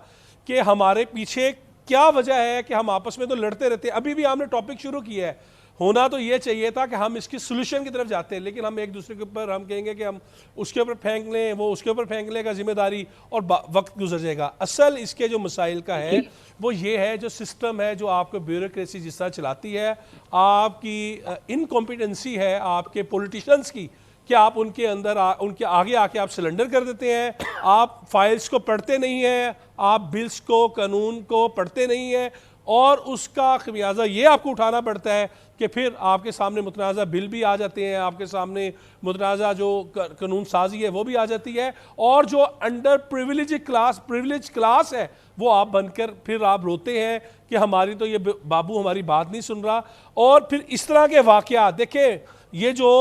कि हमारे पीछे क्या वजह है कि हम आपस में तो लड़ते रहते हैं। अभी भी हमने टॉपिक शुरू किया है, होना तो ये चाहिए था कि हम इसकी सोल्यूशन की तरफ जाते हैं, लेकिन हम एक दूसरे के ऊपर हम कहेंगे कि हम उसके ऊपर फेंक लें, वो उसके ऊपर फेंक लेगा जिम्मेदारी, और वक्त गुजर जाएगा। असल इसके जो मसाइल का है वो ये है, जो सिस्टम है, जो आपको ब्यूरोक्रेसी जिस तरह चलाती है, आपकी इनकॉम्पिटेंसी है आपके पॉलिटिशियंस की, कि आप उनके अंदर उनके आगे आके आप सिलेंडर कर देते हैं, आप फाइल्स को पढ़ते नहीं हैं, आप बिल्स को, कानून को पढ़ते नहीं हैं, और उसका खमियाजा ये आपको उठाना पड़ता है कि फिर आपके सामने मुतनाज़ा बिल भी आ जाते हैं, आपके सामने मुतनाज़ा जो कानून साजी है वो भी आ जाती है, और जो अंडर प्रिविलेज क्लास है वो आप बनकर फिर आप रोते हैं कि हमारी तो ये बाबू हमारी बात नहीं सुन रहा। और फिर इस तरह के वाक़यात देखें, ये जो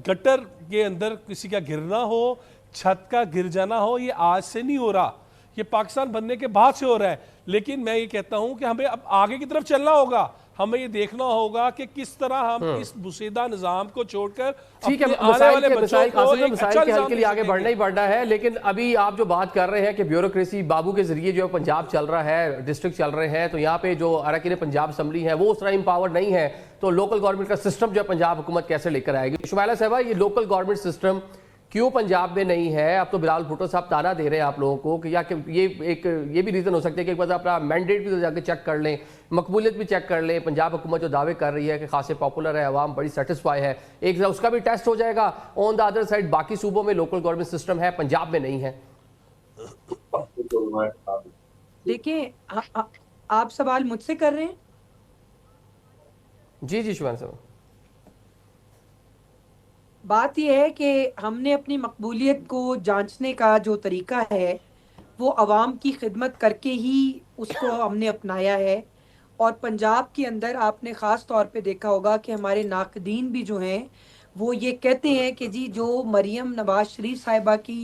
गटर के अंदर किसी का गिरना हो, छत का गिर जाना हो, ये आज से नहीं हो रहा, ये पाकिस्तान बनने के बाद से हो रहा है। लेकिन मैं ये कहता हूं कि हमें अब आगे की तरफ चलना होगा, हमें ये देखना होगा कि किस तरह हम इस बुसीदा निजाम को छोड़कर
ठीक है,
आने वाले बच्चों को एक अच्छा
निजाम के लिए आगे बढ़ना ही बढ़ना है। लेकिन अभी आप जो बात कर रहे हैं कि ब्यूरोक्रेसी बाबू के जरिए जो पंजाब चल रहा है, डिस्ट्रिक्ट चल रहे हैं, तो यहाँ पे जो अरकान पंजाब असम्बली है वो उस तरह इंपावर नहीं है, तो लोकल गवर्नमेंट का सिस्टम जो पंजाब हुकूमत कैसे लेकर आएगी? शुमाइला साहबा, ये लोकल गवर्नमेंट सिस्टम क्यों पंजाब में नहीं है? अब तो बिलावल भुट्टो साहब ताना दे रहे हैं आप लोगों को कि या कि ये भी रीज़न हो सकता है कि एक बार अपना मैंडेट भी जाके चेक कर लें, मकबूलियत भी चेक कर लें। पंजाब हुकूमत जो दावे कर रही है कि खासे पॉपुलर है, आवाम बड़ी सेटिस्फाई है, एक जरा उसका भी टेस्ट हो जाएगा। ऑन द अदर साइड बाकी सूबों में लोकल गवर्नमेंट सिस्टम है, पंजाब में नहीं है।
देखिए, आप सवाल मुझसे कर रहे हैं?
जी शुभान साहब,
बात यह है कि हमने अपनी मकबूलियत को जांचने का जो तरीका है वो अवाम की खिदमत करके ही उसको हमने अपनाया है। और पंजाब के अंदर आपने ख़ास तौर पे देखा होगा कि हमारे नाकदीन भी जो हैं वो ये कहते हैं कि जी जो मरियम नवाज शरीफ साहिबा की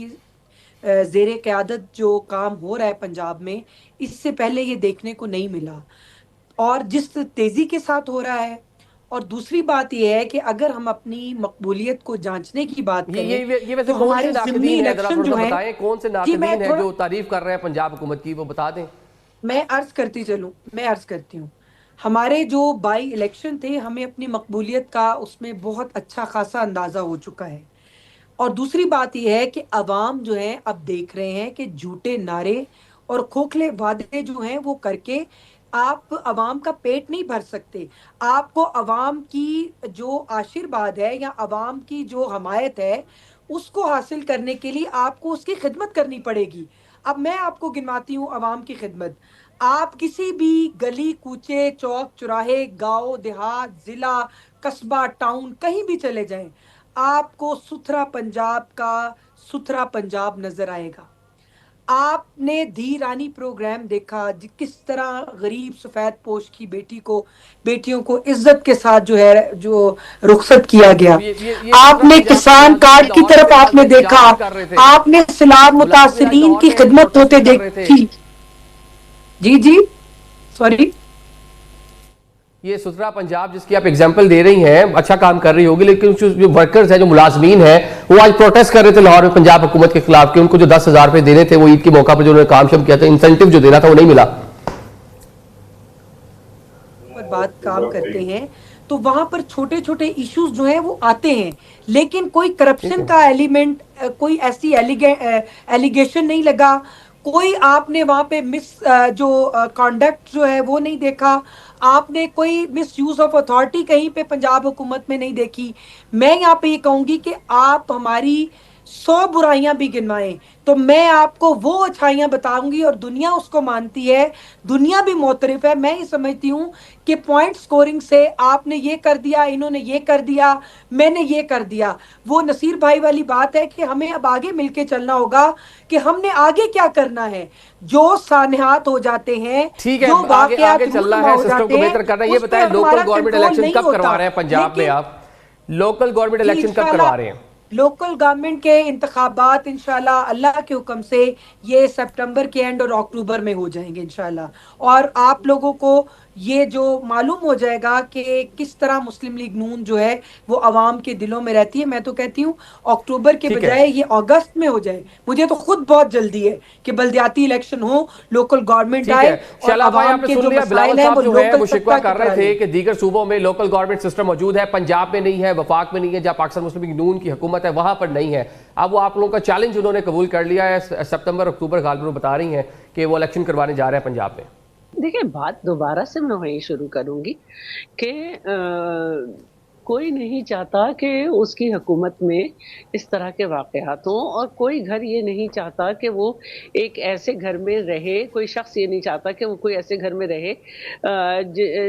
ज़ेरे क़यादत जो काम हो रहा है पंजाब में, इससे पहले ये देखने को नहीं मिला, और जिस तेज़ी के साथ हो रहा है। और दूसरी बात यह है कि अगर हम अपनी मकबूलियत को जांचने की बात करें,
ये वैसे
तो
कौन
हमारे
से
ज़िमनी
नाकदीन है,
इलेक्शन जो है,
बताएं कौन से नाकदीन है जो तारीफ कर रहे हैं पंजाब हुकूमत की, वो बता दें।
मैं अर्ज करती हूँ, हमारे जो बाई इलेक्शन थे, हमें अपनी मकबूलियत का उसमें बहुत अच्छा खासा अंदाजा हो चुका है। और दूसरी बात यह है कि अवाम जो है अब देख रहे हैं कि झूठे नारे और खोखले वादे जो हैं वो करके आप अवाम का पेट नहीं भर सकते। आपको अवाम की जो आशीर्वाद है या अवाम की जो हमायत है उसको हासिल करने के लिए आपको उसकी खिदमत करनी पड़ेगी। अब मैं आपको गिनवाती हूँ अवाम की खिदमत। आप किसी भी गली कूचे, चौक चौराहे, गांव देहात, जिला, कस्बा, टाउन, कहीं भी चले जाएं, आपको सुथरा पंजाब का सुथरा पंजाब नजर आएगा। आपने धी रानी प्रोग्राम देखा, किस तरह गरीब सफेद पोश की बेटियों को इज्जत के साथ जो है जो रुखसत किया गया। आपने किसान कार्ड की तरफ आपने देखा, आपने सैलाब मुतासिरीन की खिदमत होते देखी। जी सॉरी,
ये सुथरा पंजाब जिसकी आप एग्जांपल दे रही हैं अच्छा काम कर रही होगी, लेकिन जो वर्कर्स हैं, जो मुलाजमीन हैं, वो आज प्रोटेस्ट कर रहे थे लाहौर में पंजाब हुकूमत के खिलाफ कि उनको जो 10,000 रुपए देने थे वो ईद के मौका पर जो उन्होंने काम किया था, इंसेंटिव जो देना था वो नहीं मिला।
बात काम करते हैं तो वहां पर छोटे छोटे इश्यूज जो है वो आते हैं, लेकिन कोई करप्शन का एलिमेंट, कोई ऐसी एलिगेशन नहीं लगा, कोई आपने वहां पे मिस जो कंडक्ट जो है वो नहीं देखा, आपने कोई मिस यूज ऑफ अथॉरिटी कहीं पे पंजाब हुकूमत में नहीं देखी। मैं यहाँ पे ये कहूंगी कि आप हमारी 100 बुराइयां भी गिनवाएं तो मैं आपको वो अच्छाइयां बताऊंगी और दुनिया उसको मानती है, दुनिया भी मोतरफ है। मैं ये समझती हूँ कि पॉइंट स्कोरिंग से आपने ये कर दिया, इन्होंने ये कर दिया, मैंने ये कर दिया, वो नसीर भाई वाली बात है कि हमें अब आगे मिलके चलना होगा कि हमने आगे क्या करना है। जो सानहात हो जाते हैं,
ठीक है,
जो
आगे
वाकयात
आगे चलना
रूनुमा
है,
हो
सिस्टम
जाते
को बेहतर
हैं,
करना है। ये
उस पे
बताएं, लोकल
हमारा
गवर्नमेंट
कंट्रोल
इलेक्शन
नहीं
कब करवा
होता।
रहे हैं पंजाब में?
लेकिन
आप लोकल गवर्नमेंट
जी
इलेक्शन कब करवा
इंशाल्लाह
रहे हैं?
लोकल गवर्नमेंट के इंतखाबात इंशाल्लाह अल्लाह के हुक्म से ये सितंबर के एंड और अक्टूबर में हो जाएंगे इंशाल्लाह। और आप लोगों को ये जो मालूम हो जाएगा कि किस तरह मुस्लिम लीग नून जो है वो अवाम के दिलों में रहती है। मैं तो कहती हूँ अक्टूबर के
ठीक है।
बजाय ये अगस्त में हो जाए। मुझे तो खुद बहुत जल्दी है कि बल्दियाती इलेक्शन हो, लोकल गवर्नमेंट
ठीक
आए
है,
और
शैला भाई,
अवाम
आपने
के
सुन
जो
लिया, बिलावल
मसाइल हैं
साहब
वो
जो है
लोकल
वो शिकवा
सत्ता
कर
की
रहे
तरह
थे
लें।
कि दीगर सूबों में लोकल गवर्नमेंट सिस्टम मौजूद है, पंजाब में नहीं है, वफाक में नहीं है, जहां पाकिस्तान मुस्लिम लीग नून की हुकूमत है वहां पर नहीं है। अब वो आप लोगों का चैलेंज उन्होंने कबूल कर लिया है, सितंबर अक्टूबर गालिबन बता रही हैं कि वो इलेक्शन करवाने जा रहे हैं पंजाब में।
देखिए, बात दोबारा से मैं वही शुरू करूंगी कि कोई नहीं चाहता कि उसकी हुकूमत में इस तरह के वाक़यात हों, और कोई घर ये नहीं चाहता कि वो एक ऐसे घर में रहे, कोई शख्स ये नहीं चाहता कि वो कोई ऐसे घर में रहे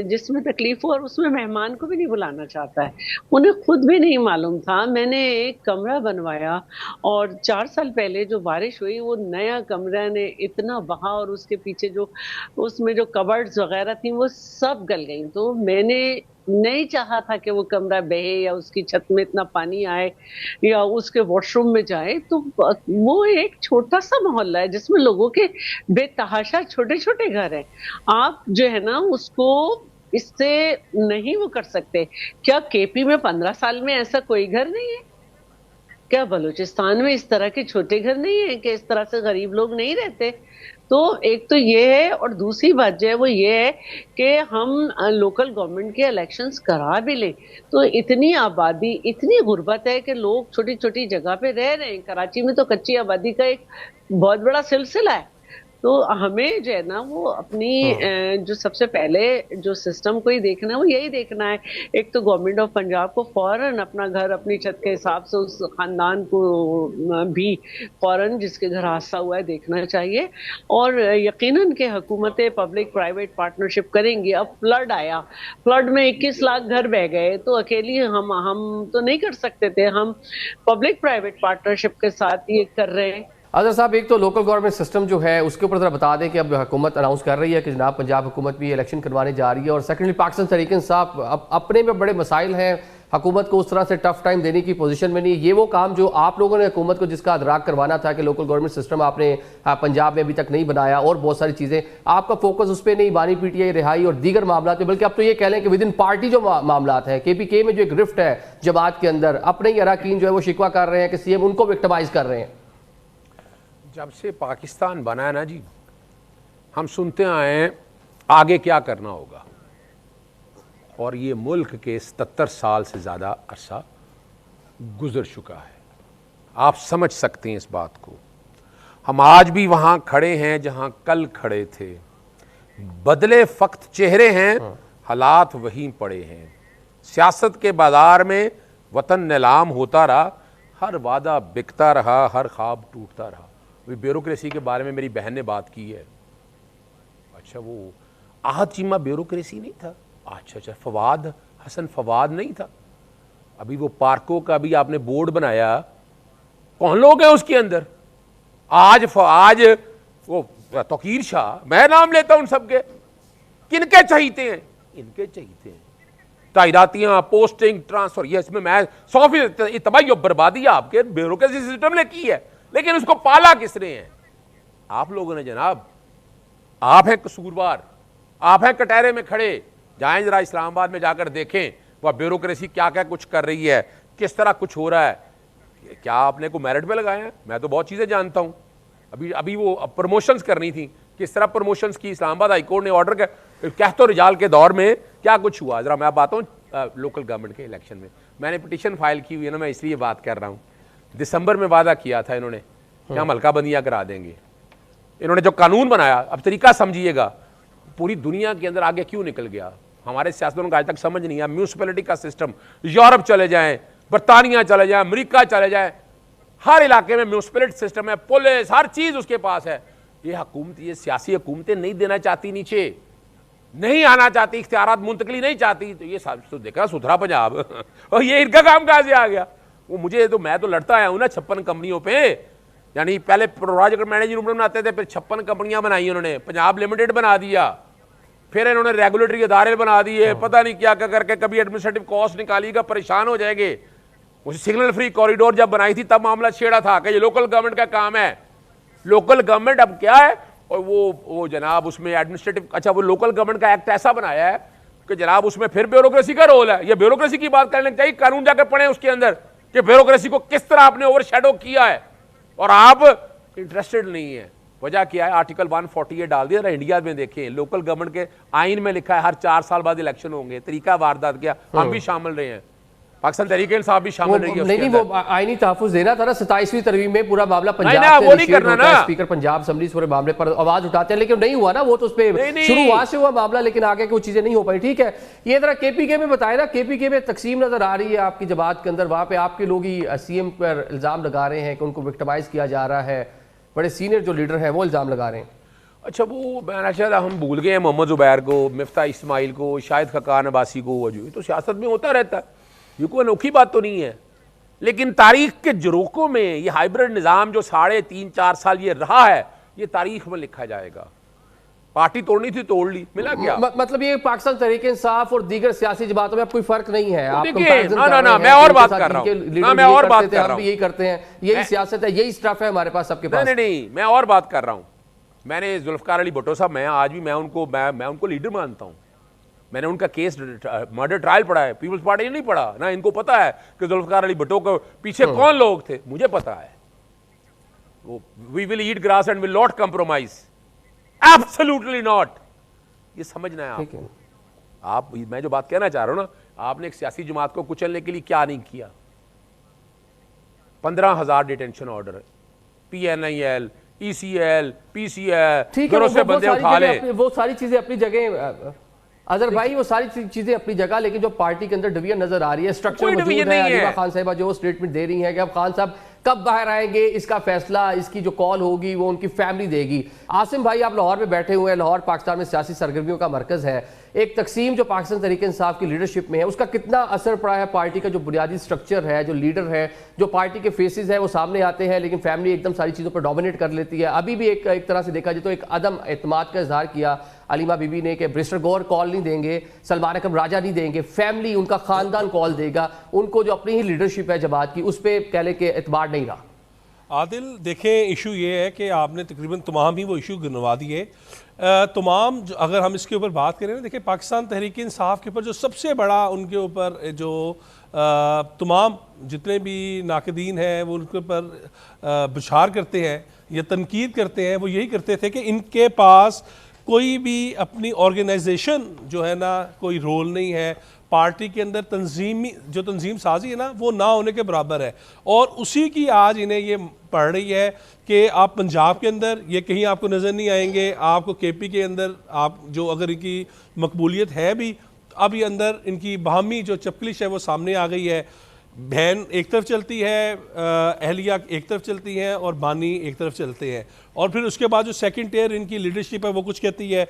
जिसमें तकलीफ हो, और उसमें मेहमान को भी नहीं बुलाना चाहता है। उन्हें खुद भी नहीं मालूम था। मैंने एक कमरा बनवाया और 4 साल पहले जो बारिश हुई वो नया कमरा ने इतना बहा, और उसके पीछे जो उसमें जो कबर्ड्स वगैरह थी वो सब गल गई। तो मैंने नहीं चाहा था कि वो कमरा बहे या उसकी छत में इतना पानी आए या उसके वॉशरूम में जाए। तो वो एक छोटा सा मोहल्ला है जिसमें लोगों के बेतहाशा छोटे छोटे घर हैं। आप जो है ना उसको इससे नहीं वो कर सकते। क्या केपी में 15 साल में ऐसा कोई घर नहीं है? क्या बलूचिस्तान में इस तरह के छोटे घर नहीं है कि इस तरह से गरीब लोग नहीं रहते? तो एक तो ये है, और दूसरी बात जो है वो ये है कि हम लोकल गवर्नमेंट के इलेक्शंस करा भी लें तो इतनी आबादी, इतनी गुर्बत है कि लोग छोटी छोटी जगह पे रह रहे हैं। कराची में तो कच्ची आबादी का एक बहुत बड़ा सिलसिला है। तो हमें जो है ना वो अपनी जो सबसे पहले जो सिस्टम को ही देखना है वो यही देखना है। एक तो गवर्नमेंट ऑफ पंजाब को फौरन अपना घर अपनी छत के हिसाब से उस खानदान को भी फौरन जिसके घर हादसा हुआ है देखना चाहिए, और यकीनन के हुकूमतें पब्लिक प्राइवेट पार्टनरशिप करेंगी। अब फ्लड आया, फ्लड में 21 लाख घर बह गए, तो अकेली हम तो नहीं कर सकते थे। हम पब्लिक प्राइवेट पार्टनरशिप के साथ ये कर रहे हैं।
अजहर साहब, एक तो लोकल गवर्नमेंट सिस्टम जो है उसके ऊपर जरा बता दें कि अब हुकूमत अनाउंस कर रही है कि जनाब पंजाब हुकूमत भी इलेक्शन करवाने जा रही है, और सेकेंडली पाकिस्तान तहरीक इंसाफ अपने में बड़े मसाइल हैं, हुकूमत को उस तरह से टफ टाइम देने की पोजीशन में नहीं है। ये वो काम जो आप लोगों ने हुकूमत को जिसका अदराक करवाना था कि लोकल गवर्नमेंट सिस्टम आपने पंजाब में अभी तक नहीं बनाया, और बहुत सारी चीज़ें, आपका फोकस उस पर नहीं, बानी पीटीआई रिहाई और दीगर मामला में, बल्कि अब तो ये कह लें कि विद इन पार्टी जो मामला है, KPK में जो एक रिफ्ट है जमात के अंदर, अपने ही अरकान जो है वो शिकवा कर रहे हैं कि CM उनको विक्टिमाइज कर रहे हैं।
जब से पाकिस्तान बना है ना जी, हम सुनते आए हैं आगे क्या करना होगा, और ये मुल्क के 77 साल से ज़्यादा अरसा गुजर चुका है। आप समझ सकते हैं इस बात को। हम आज भी वहाँ खड़े हैं जहाँ कल खड़े थे। बदले फ़क्त चेहरे हैं, हालात वहीं पड़े हैं। सियासत के बाजार में वतन नीलाम होता रहा, हर वादा बिकता रहा, हर ख्वाब टूटता रहा। ब्यूरोक्रेसी के बारे में मेरी बहन ने बात की है। अच्छा, वो आहद चीमा ब्यूरोक्रेसी नहीं था? अच्छा, फवाद हसन फवाद नहीं था? अभी वो पार्कों का भी आपने बोर्ड बनाया, कौन लोग हैं उसके अंदर? आज वो तौकीर शाह, मैं नाम लेता हूं उन सबके, किनके चाहिए हैं? इनके चाहिए हैं। तायरातियां, पोस्टिंग, ट्रांसफर, ये इसमें मैं 100% तबाही और बर्बादी आपके ब्यूरोक्रेसी सिस्टम ने की है, लेकिन उसको पाला किसने है? आप लोगों ने जनाब। आप हैं कसूरवार, आप हैं कटहरे में खड़े। जाएं जरा इस्लामाबाद में जाकर देखें वह ब्यूरोक्रेसी क्या क्या कुछ कर रही है, किस तरह कुछ हो रहा है। क्या आपने को मेरिट पे लगाया है? मैं तो बहुत चीज़ें जानता हूँ। अभी वो प्रमोशंस करनी थी, किस तरह प्रमोशंस की इस्लामाबाद हाईकोर्ट ने ऑर्डर कर, कहतो रिजाल के दौर में क्या कुछ हुआ, जरा मैं बात हूँ लोकल गवर्नमेंट के इलेक्शन में। मैंने पिटीशन फाइल की हुई है ना, मैं इसलिए बात कर रहा हूँ। दिसंबर में वादा किया था इन्होंने कि हम हल्का बंदियाँ करा देंगे। इन्होंने जो कानून बनाया, अब तरीका समझिएगा, पूरी दुनिया के अंदर आगे क्यों निकल गया, हमारे सियासतदानों को आज तक समझ नहीं आया। म्यूनसिपैलिटी का सिस्टम, यूरोप चले जाएं, बरतानिया चले जाएं, अमेरिका चले जाएं, हर इलाके में म्यूनसिपैलिटी सिस्टम है, पुलिस, हर चीज उसके पास है। ये हुकूमत, ये सियासी हुकूमतें नहीं देना चाहती, नीचे नहीं आना चाहती, इख्तियारात मुंतकली नहीं चाहती। तो ये सब तो देखा सुथरा पंजाब और ये इनका काम कहां से आ गया। वो मुझे तो, मैं तो लड़ता आया हूं ना 56 कंपनियों पे, यानी पहले प्रोजेक्ट मैनेजर बनाते थे, फिर 56 कंपनियां बनाई उन्होंने, पंजाब लिमिटेड बना दिया, फिर इन्होंने रेगुलेटरी अदारे बना दिए, पता नहीं क्या क्या करके, कभी एडमिनिस्ट्रेटिव कॉस्ट निकालिएगा, परेशान हो जाएंगे। उस सिग्नल फ्री कॉरिडोर जब बनाई थी तब मामला छेड़ा था कि ये लोकल गवर्नमेंट का काम है। लोकल गवर्नमेंट अब क्या है, और वो जनाब उसमें एडमिनिस्ट्रेटिव, अच्छा वो लोकल गवर्नमेंट का एक्ट ऐसा बनाया है कि जनाब उसमें फिर ब्यूरोक्रेसी का रोल है। ये ब्यूरोक्रेसी की बात करने चाहिए, कानून जाकर पढ़े उसके अंदर कि ब्यूरोक्रेसी को किस तरह आपने ओवरशैडो किया है, और आप इंटरेस्टेड नहीं है। वजह क्या है, आर्टिकल 148 डाल दिया। इंडिया में देखें, लोकल गवर्नमेंट के आइन में लिखा है हर 4 साल बाद इलेक्शन होंगे। तरीका वारदात क्या, हम भी शामिल रहे हैं, पाकिस्तान तहरीक इंसाफ भी शामिल रही है।
नहीं, वो आईनी तहफ़्फ़ुज़ देना था ना। 27वीं तरमीम में पूरा मामला पंजाब
से वो नहीं करना ना।
स्पीकर पंजाब असेंबली पूरे मामले पर आवाज उठाते हैं, लेकिन नहीं हुआ ना वो, तो उस पर शुरुआत से हुआ मामला, लेकिन आगे की वो चीजें नहीं हो पाई। ठीक है, ये जरा केपीके में बताए ना, केपीके में तकसीम नजर आ रही है आपकी जमात के अंदर, वहां पे आपके लोग ही सीएम पर इल्जाम लगा रहे हैं कि उनको विक्टिमाइज किया जा रहा है, बड़े सीनियर जो लीडर हैं वो इल्जाम लगा रहे हैं।
अच्छा, वो मैंने शायद हम भूल गए हैं मोहम्मद जुबैर को, मिफ्ता इस्माइल को, शाहिद खकान अब्बासी को। वजह तो सियासत में होता रहता है, ये कोई अनोखी बात तो नहीं है। लेकिन तारीख के झरोकों में ये हाइब्रिड निज़ाम जो 3.5-4 साल ये रहा है, ये तारीख में लिखा जाएगा। पार्टी तोड़नी थी, तोड़ ली, मिला क्या?
मतलब ये पाकिस्तान तहरीक इंसाफ और दीगर सियासी जमातों में अब कोई फर्क नहीं है। आप
ना, मैं और बात कर रहा हूं, मैं और बात कर रहा हूं,
यही करते हैं, यही सियासत है, यही स्टफ है हमारे पास सबके पास।
नहीं, मैं और बात कर रहा हूं। मैंने जुल्फकार अली भुट्टो साहब, मैं आज भी मैं उनको लीडर मानता हूं। मैंने उनका केस मर्डर ट्रायल पढ़ा है, पीपल्स पार्टी ने नहीं पढ़ा ना। इनको पता है कि जुल्फकार अली भुट्टो के पीछे कौन लोग थे, मुझे पता है। We will eat grass and will not compromise, absolutely not. ये समझना है आप। मैं जो बात कहना चाह रहा हूं ना, आपने एक सियासी जमात को कुचलने के लिए क्या नहीं किया। 15,000 detention order, PNIL, ECL, PCL, घरों से बंदे उठा ले,
वो सारी चीजें अपनी जगह अजहर भाई, वो सारी चीजें अपनी जगह, लेकिन जो पार्टी के अंदर डिवीजन नजर आ रही है, स्ट्रक्चर मौजूद है। अलीमा खान साहिबा जो स्टेटमेंट दे रही है कि अब खान साहब कब बाहर आएंगे, इसका फैसला, इसकी जो कॉल होगी वो उनकी फैमिली देगी। आसिम भाई, आप लाहौर में बैठे हुए हैं, लाहौर पाकिस्तान में सियासी सरगर्मियों का मरकज है। एक तकसीम जो पाकिस्तान तहरीक इंसाफ की लीडरशिप में है, उसका कितना असर पड़ा है? पार्टी का जो बुनियादी स्ट्रक्चर है, जो लीडर है, जो पार्टी के फेसेस है, वो सामने आते हैं, लेकिन फैमिली एकदम सारी चीज़ों पर डोमिनेट कर लेती है। अभी भी एक तरह से देखा जाए तो एक अदम एतमाद का इजहार किया अलीमा बीबी ने कि बैरिस्टर गौहर कॉल नहीं देंगे, सलमान अकरम राजा नहीं देंगे, फैमिली, उनका खानदान कॉल देगा। उनको जो अपनी ही लीडरशिप है जमात की, उस पर कह ले कि एतबार नहीं रहा।
आदिल देखें, इशू ये है कि आपने तकरीबन तमाम ही वो इशू गिनवा दिए। तमाम अगर हम इसके ऊपर बात करें ना, देखिए पाकिस्तान तहरीक इंसाफ के ऊपर जो सबसे बड़ा उनके ऊपर जो तमाम जितने भी नाकदीन हैं वो उनके ऊपर बुछार करते हैं या तनकीद करते हैं, वो यही करते थे कि इनके पास कोई भी अपनी ऑर्गेनाइजेशन जो है ना, कोई रोल नहीं है पार्टी के अंदर। तंजीम साजी है ना, वो ना होने के बराबर है। और उसी की आज इन्हें ये पड़ रही है कि आप पंजाब के अंदर ये कहीं आपको नज़र नहीं आएंगे, आपको केपी के अंदर आप जो अगर इनकी मकबूलियत है भी, अब ये अंदर इनकी बाहमी जो चपकलिश है वो सामने आ गई है। बहन एक तरफ चलती है, अहलिया एक तरफ चलती हैं और बानी एक तरफ चलते हैं, और फिर उसके बाद जो सेकंड टियर इनकी लीडरशिप है वो कुछ कहती है।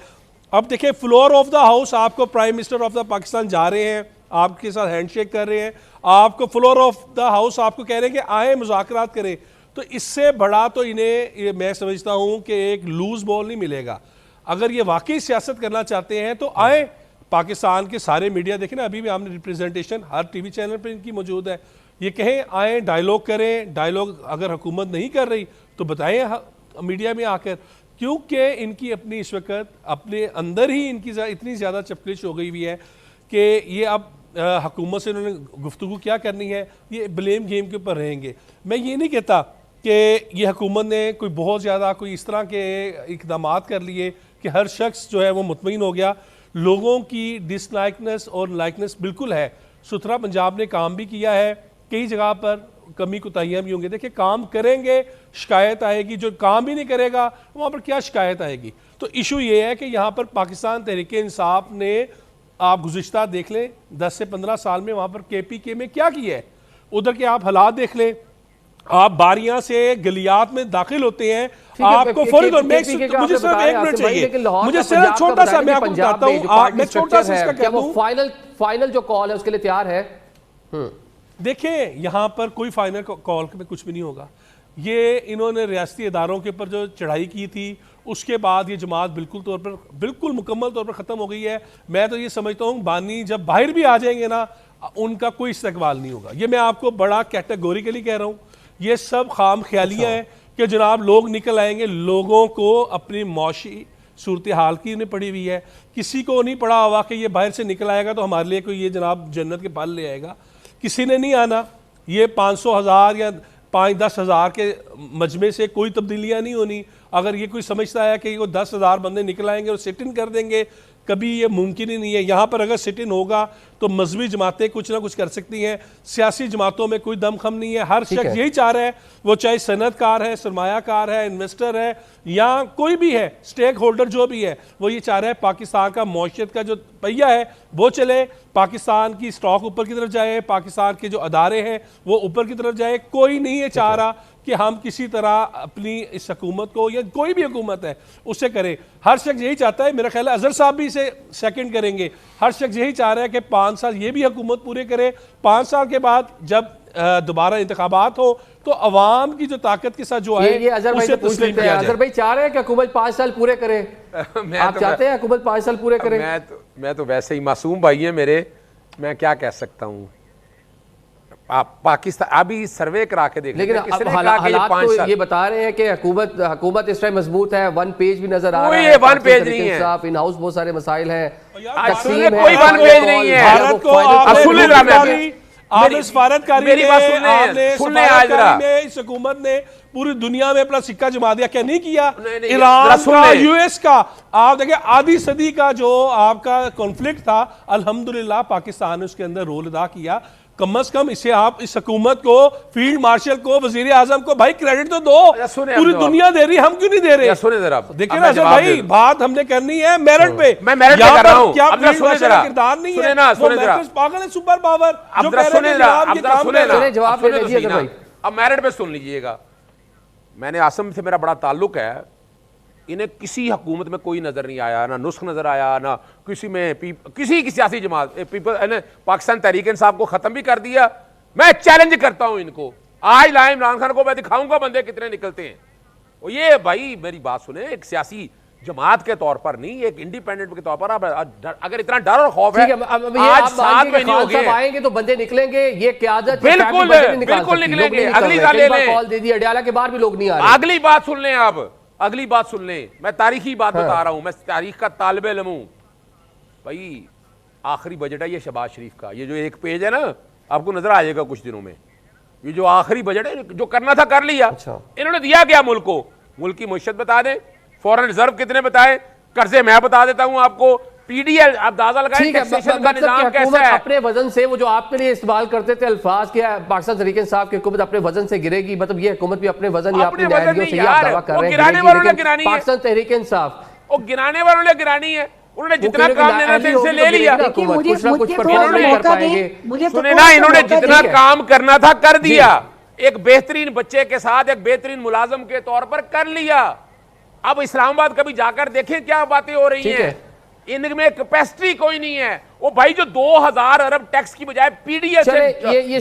अब देखिए, फ्लोर ऑफ द हाउस आपको prime minister of the Pakistan जा रहे हैं, आपके साथ हैंडशेक कर रहे हैं, आपको फ्लोर ऑफ द हाउस आपको कह रहे हैं कि आए मुज़ाकरात करें। तो इससे बड़ा तो इन्हें मैं समझता हूं कि एक लूज बॉल नहीं मिलेगा। अगर ये वाकई सियासत करना चाहते हैं तो आए, पाकिस्तान के सारे मीडिया देखें ना, अभी भी हमने रिप्रेजेंटेशन हर टीवी चैनल पर इनकी मौजूद है। ये कहें आए, डायलॉग करें। डायलॉग अगर हुकूमत नहीं कर रही तो बताएं मीडिया में आकर, क्योंकि इनकी अपनी इस वक्त अपने अंदर ही इनकी इतनी ज़्यादा चपकलिश हो गई हुई है कि ये अब हुकूमत से इन्होंने गुफ्तगू क्या करनी है, ये ब्लेम गेम के ऊपर रहेंगे। मैं ये नहीं कहता कि ये हुकूमत ने कोई बहुत ज़्यादा कोई इस तरह के इकदाम कर लिए कि हर शख्स जो है वो मुतमईन हो गया, लोगों की डिसलाइकनेस और लाइकनेस बिल्कुल है। सुथरा पंजाब ने काम भी किया है, कई जगह पर कमी कोताहियाँ भी होंगी। देखिए, काम करेंगे शिकायत आएगी, जो काम भी नहीं करेगा वहाँ पर क्या शिकायत आएगी। तो इशू ये है कि यहाँ पर पाकिस्तान तहरीक इंसाफ ने, आप गुज़िश्ता देख लें 10 से 15 साल में वहाँ पर KPK में क्या किया है, उधर के आप हालात देख लें। आप बारियां से गलियात में दाखिल होते हैं, आपको फौरी तौर में मुझे सिर्फ 1 मिनट चाहिए, मुझे सिर्फ छोटा सा, मैं आपको बताता हूँ, मैं छोटा सा इसका कह दूं,
फाइनल जो कॉल है उसके लिए तैयार है।
देखें, यहाँ पर कोई फाइनल कॉल में कुछ भी नहीं होगा। ये इन्होंने रियासती इदारों के ऊपर जो चढ़ाई की थी, उसके बाद ये जमात बिल्कुल मुकम्मल तौर पर ख़त्म हो गई है। मैं तो ये समझता हूँ बानी जब बाहर भी आ जाएंगे ना, उनका कोई इस्तेकबाल नहीं होगा। ये मैं आपको बड़ा कैटेगोरिकली कह रहा हूँ। ये सब खाम ख्यालियाँ हैं कि जनाब लोग निकल आएंगे। लोगों को अपनी मौशी सूरत हाल की उन्हें पड़ी हुई है, किसी को नहीं पड़ा हुआ कि ये बाहर से निकल आएगा तो हमारे लिए कोई ये जनाब जन्नत के पाल ले आएगा। किसी ने नहीं आना। ये 500,000 या 5-10 हज़ार के मजमे से कोई तब्दीलियाँ नहीं होनी। अगर ये कोई समझता है कि वो 10,000 बंदे निकल आएंगे और सिट इन कर देंगे, कभी ये मुमकिन ही नहीं है। यहाँ पर अगर सिट इन होगा तो मजहबी जमातें कुछ ना कुछ कर सकती हैं, सियासी जमातों में कोई दमखम नहीं है। हर शख्स यही चाह रहा है, वो चाहे सनतकार है, सरमायाकार है, इन्वेस्टर है या कोई भी है, स्टेक होल्डर जो भी है, वो ये चाह रहा है पाकिस्तान का मौशियत का जो पहिया है वो चले, पाकिस्तान की स्टॉक ऊपर की तरफ जाए, पाकिस्तान के जो अदारे हैं वो ऊपर की तरफ जाए। कोई नहीं ये चाह रहा कि हम किसी तरह अपनी इस हुकूमत को, या कोई भी हुकूमत है उससे करें। हर शख्स यही चाहता है, मेरा ख्याल है अजहर साहब भी इसे सेकंड करेंगे। हर शख्स यही चाह रहा है कि 5 साल ये भी हुकूमत पूरे करे, 5 साल के बाद जब दोबारा इंतखाबात हो तो अवाम की जो ताकत के साथ जो है
ये अजहर भाई से पूछ लेते हैं। अजहर भाई चाह रहे हैं कि हुकूमत 5 साल पूरे करे? आप चाहते हैं हुकूमत 5 साल पूरे करे?
मैं तो वैसे ही मासूम भाई है मेरे, मैं क्या कह सकता हूँ। आप पाकिस्तान अभी सर्वे करा के देख,
लेकिन हालात तो ये बता रहे हैं कि हुकूमत इस टाइम मजबूत है। 1 पेज भी नजर आ रहा है,
1 पेज नहीं है,
इन हाउस बहुत सारे मसाइल हैं,
कोई 1 पेज नहीं है।
भारत को आपने सफारतकारी में इस हुकूमत ने पूरी दुनिया में अपना सिक्का जमा दिया, क्या नहीं किया? ईरान का, US का, आप देखिए आधी सदी का जो आपका कॉन्फ्लिक्ट था, अल्हम्दुलिल्लाह पाकिस्तान ने उसके अंदर रोल अदा किया। कम से कम इसे आप इस हुकूमत को, फील्ड मार्शल को, वजीर आजम को भाई क्रेडिट तो दो। पूरी दुनिया दे रही, हम क्यों नहीं दे रहे?
सुने जरा,
देखिए ना भाई, बात हमने करनी है मेरिट पे।
मैं मेरिट पे कर रहा हूं।
क्या किरदार नहीं है? पागल है, सुपर पावर जो कह रहे हैं।
जवाब दे दीजिए भाई।
अब मेरिट पे सुन लीजिएगा। मैंने आसम से मेरा बड़ा ताल्लुक है, इन्हें किसी हुकूमत में कोई नजर नहीं आया, ना नुस्ख नजर आया, ना किसी में किसी की सियासी जमात पीपल पाकिस्तान तहरीक इंसाफ को खत्म भी कर दिया। मैं चैलेंज करता हूं इनको, आज लाए इमरान खान को, मैं दिखाऊंगा बंदे कितने निकलते हैं। और ये भाई मेरी बात सुने, एक सियासी जमात के तौर पर नहीं, एक इंडिपेंडेंट के तौर पर अगर इतना डर और खौफ है, आज 7 महीने हो गए
आएंगे तो बंदे निकलेंगे, ये क्यादत
बिल्कुल निकलेंगे। अगली साल
कॉल दे दी, अडयाला के बाद भी लोग नहीं आ रहे।
अगली बात सुन लें आप, अगली बात सुन लें, मैं तारीखी बात बता रहा हूं, मैं तारीख का तालिब इल्म हूं भाई। आखिरी बजट है ये शहबाज शरीफ का, ये जो 1 पेज है ना, आपको नजर आ जाएगा कुछ दिनों में। ये जो आखिरी बजट है, जो करना था कर लिया। इन्होंने दिया क्या मुल्क को? मुल्क की मुश्किल बता दें, फॉरेन रिजर्व कितने बताएं, कर्जे मैं बता देता हूं आपको, PDL आप अंदाजा लगाएं, टैक्सेशन का निजाम कैसा है।
अपने वजन से, वो जो आपके लिए इस्तेमाल करते थे अल्फाज के, पाकिस्तान तहरीक इंसाफ की हुकूमत अपने वजन से गिरेगी, मतलब ये हुकूमत भी अपने वजन या अपनी न्यायालयों से दावा कर रहे हैं। पाकिस्तान तहरीक इंसाफ
और गिराने वालों ने गिरानी है, उन्होंने जितना काम लेना था इनसे ले लिया। सुने ना, इन्होंने जितना काम करना था कर दिया, एक बेहतरीन बच्चे के साथ एक बेहतरीन मुलाजम के तौर पर कर लिया। अब इस्लामाबाद कभी जाकर देखें क्या बातें हो रही हैं। इनमें कैपेसिटी कोई नहीं है। वो भाई जो 2000 अरब टैक्स की बजाय PDS
ये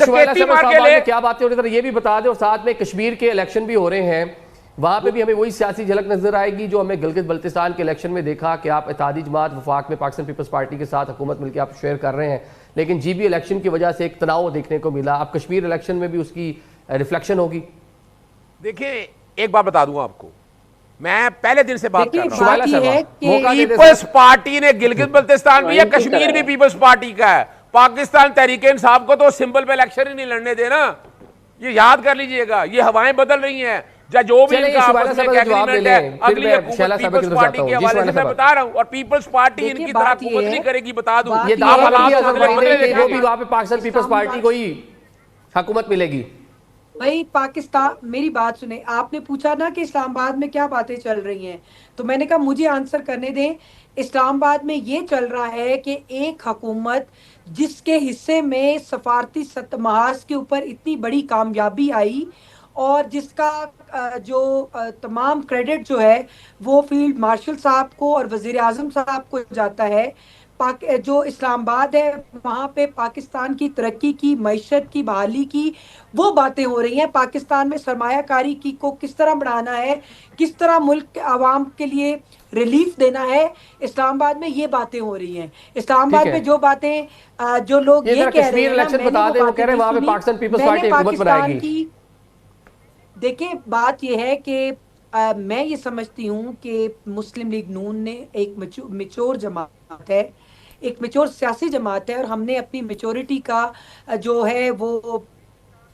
क्या बातें हो रही है ये भी बता दें। और साथ में कश्मीर के इलेक्शन भी हो रहे हैं, वहां पे भी हमें वही सियासी झलक नजर आएगी जो हमें गिलगित बल्तिस्तान के इलेक्शन में देखा कि आप इत्तेहादी जमात वफाक में पाकिस्तान पीपल्स पार्टी के साथ हुकूमत मिलकर आप शेयर कर रहे हैं, लेकिन GB इलेक्शन की वजह से एक तनाव देखने को मिला। अब कश्मीर इलेक्शन में भी उसकी रिफ्लेक्शन होगी।
देखिए एक बात बता दूं आपको, मैं पहले दिन से बात कर रहा
हूं,
पीपल्स पार्टी ने गिलगित बल्तिस्तान भी है, कश्मीर भी पीपल्स पार्टी का है। पाकिस्तान तहरीक इंसाफ को तो सिंबल पे इलेक्शन ही नहीं लड़ने देना, ये याद कर लीजिएगा। ये हवाएं बदल रही हैं। या जो भी
चलिए,
इनका
शुमाइला
आपस में
साहब का जवाब
एग्रीमेंट
ले
है
लें, फिर
अगली
मैं
हुकूमत
शैला साहब की
पीपल्स
तरफ
पार्टी
जाता
के
हूं। जी,
हवाले से
शुमाइला
मैं
साहब।
बता रहा हूँ, और पीपल्स पार्टी
देखिए,
इनकी तरह
बात ये
हुकूमत
है-
नहीं करेगी, बता दूं।
बात ये
ये
आप
है-
दावा
हालात
कर दिया
बदले
अजहर भाई ने कि वो
देखेंगे।
भी वहां पे पाकिस्तान पीपल्स पार्टी को ही हुकूमत मिलेगी।
भाई पाकिस्तान, मेरी बात सुने, आपने पूछा ना कि इस्लामाबाद में क्या बातें चल रही हैं, तो मैंने कहा मुझे आंसर करने दें। इस्लामाबाद में ये चल रहा है कि एक हुकूमत जिसके हिस्से में सफारती महज के ऊपर इतनी बड़ी कामयाबी आई, और जिसका जो तमाम क्रेडिट जो है वो फील्ड मार्शल साहब को और वजीर आजम साहब को जाता है। जो इस्लामाबाद है वहाँ पे पाकिस्तान की तरक्की की, मईशत की बहाली की वो बातें हो रही हैं। पाकिस्तान में सरमायाकारी की को किस तरह बढ़ाना है, किस तरह मुल्क के आवाम के लिए रिलीफ देना है, इस्लामाबाद में ये बातें हो रही हैं।
ठीक
इस्लामाबाद
है,
में जो बातें जो लोग
ये
ये
जरा
कह रहे
कश्मीर
हैं ना,
इलेक्शन
मैंने
बता
वो
दें। वो
बातें
कह रहे हैं
नहीं
वहां पे
सुनी।
पाकिस्तान पीपल्स
मैंने
पार्टी हुकूमत
पाकिस्तान
बनाएगी।
की, देखिए बात यह है कि मैं ये समझती हूँ कि मुस्लिम लीग नून ने एक मिचोर जमात है, एक मिचोर सियासी जमात है, और हमने अपनी मेचोरिटी का जो है वो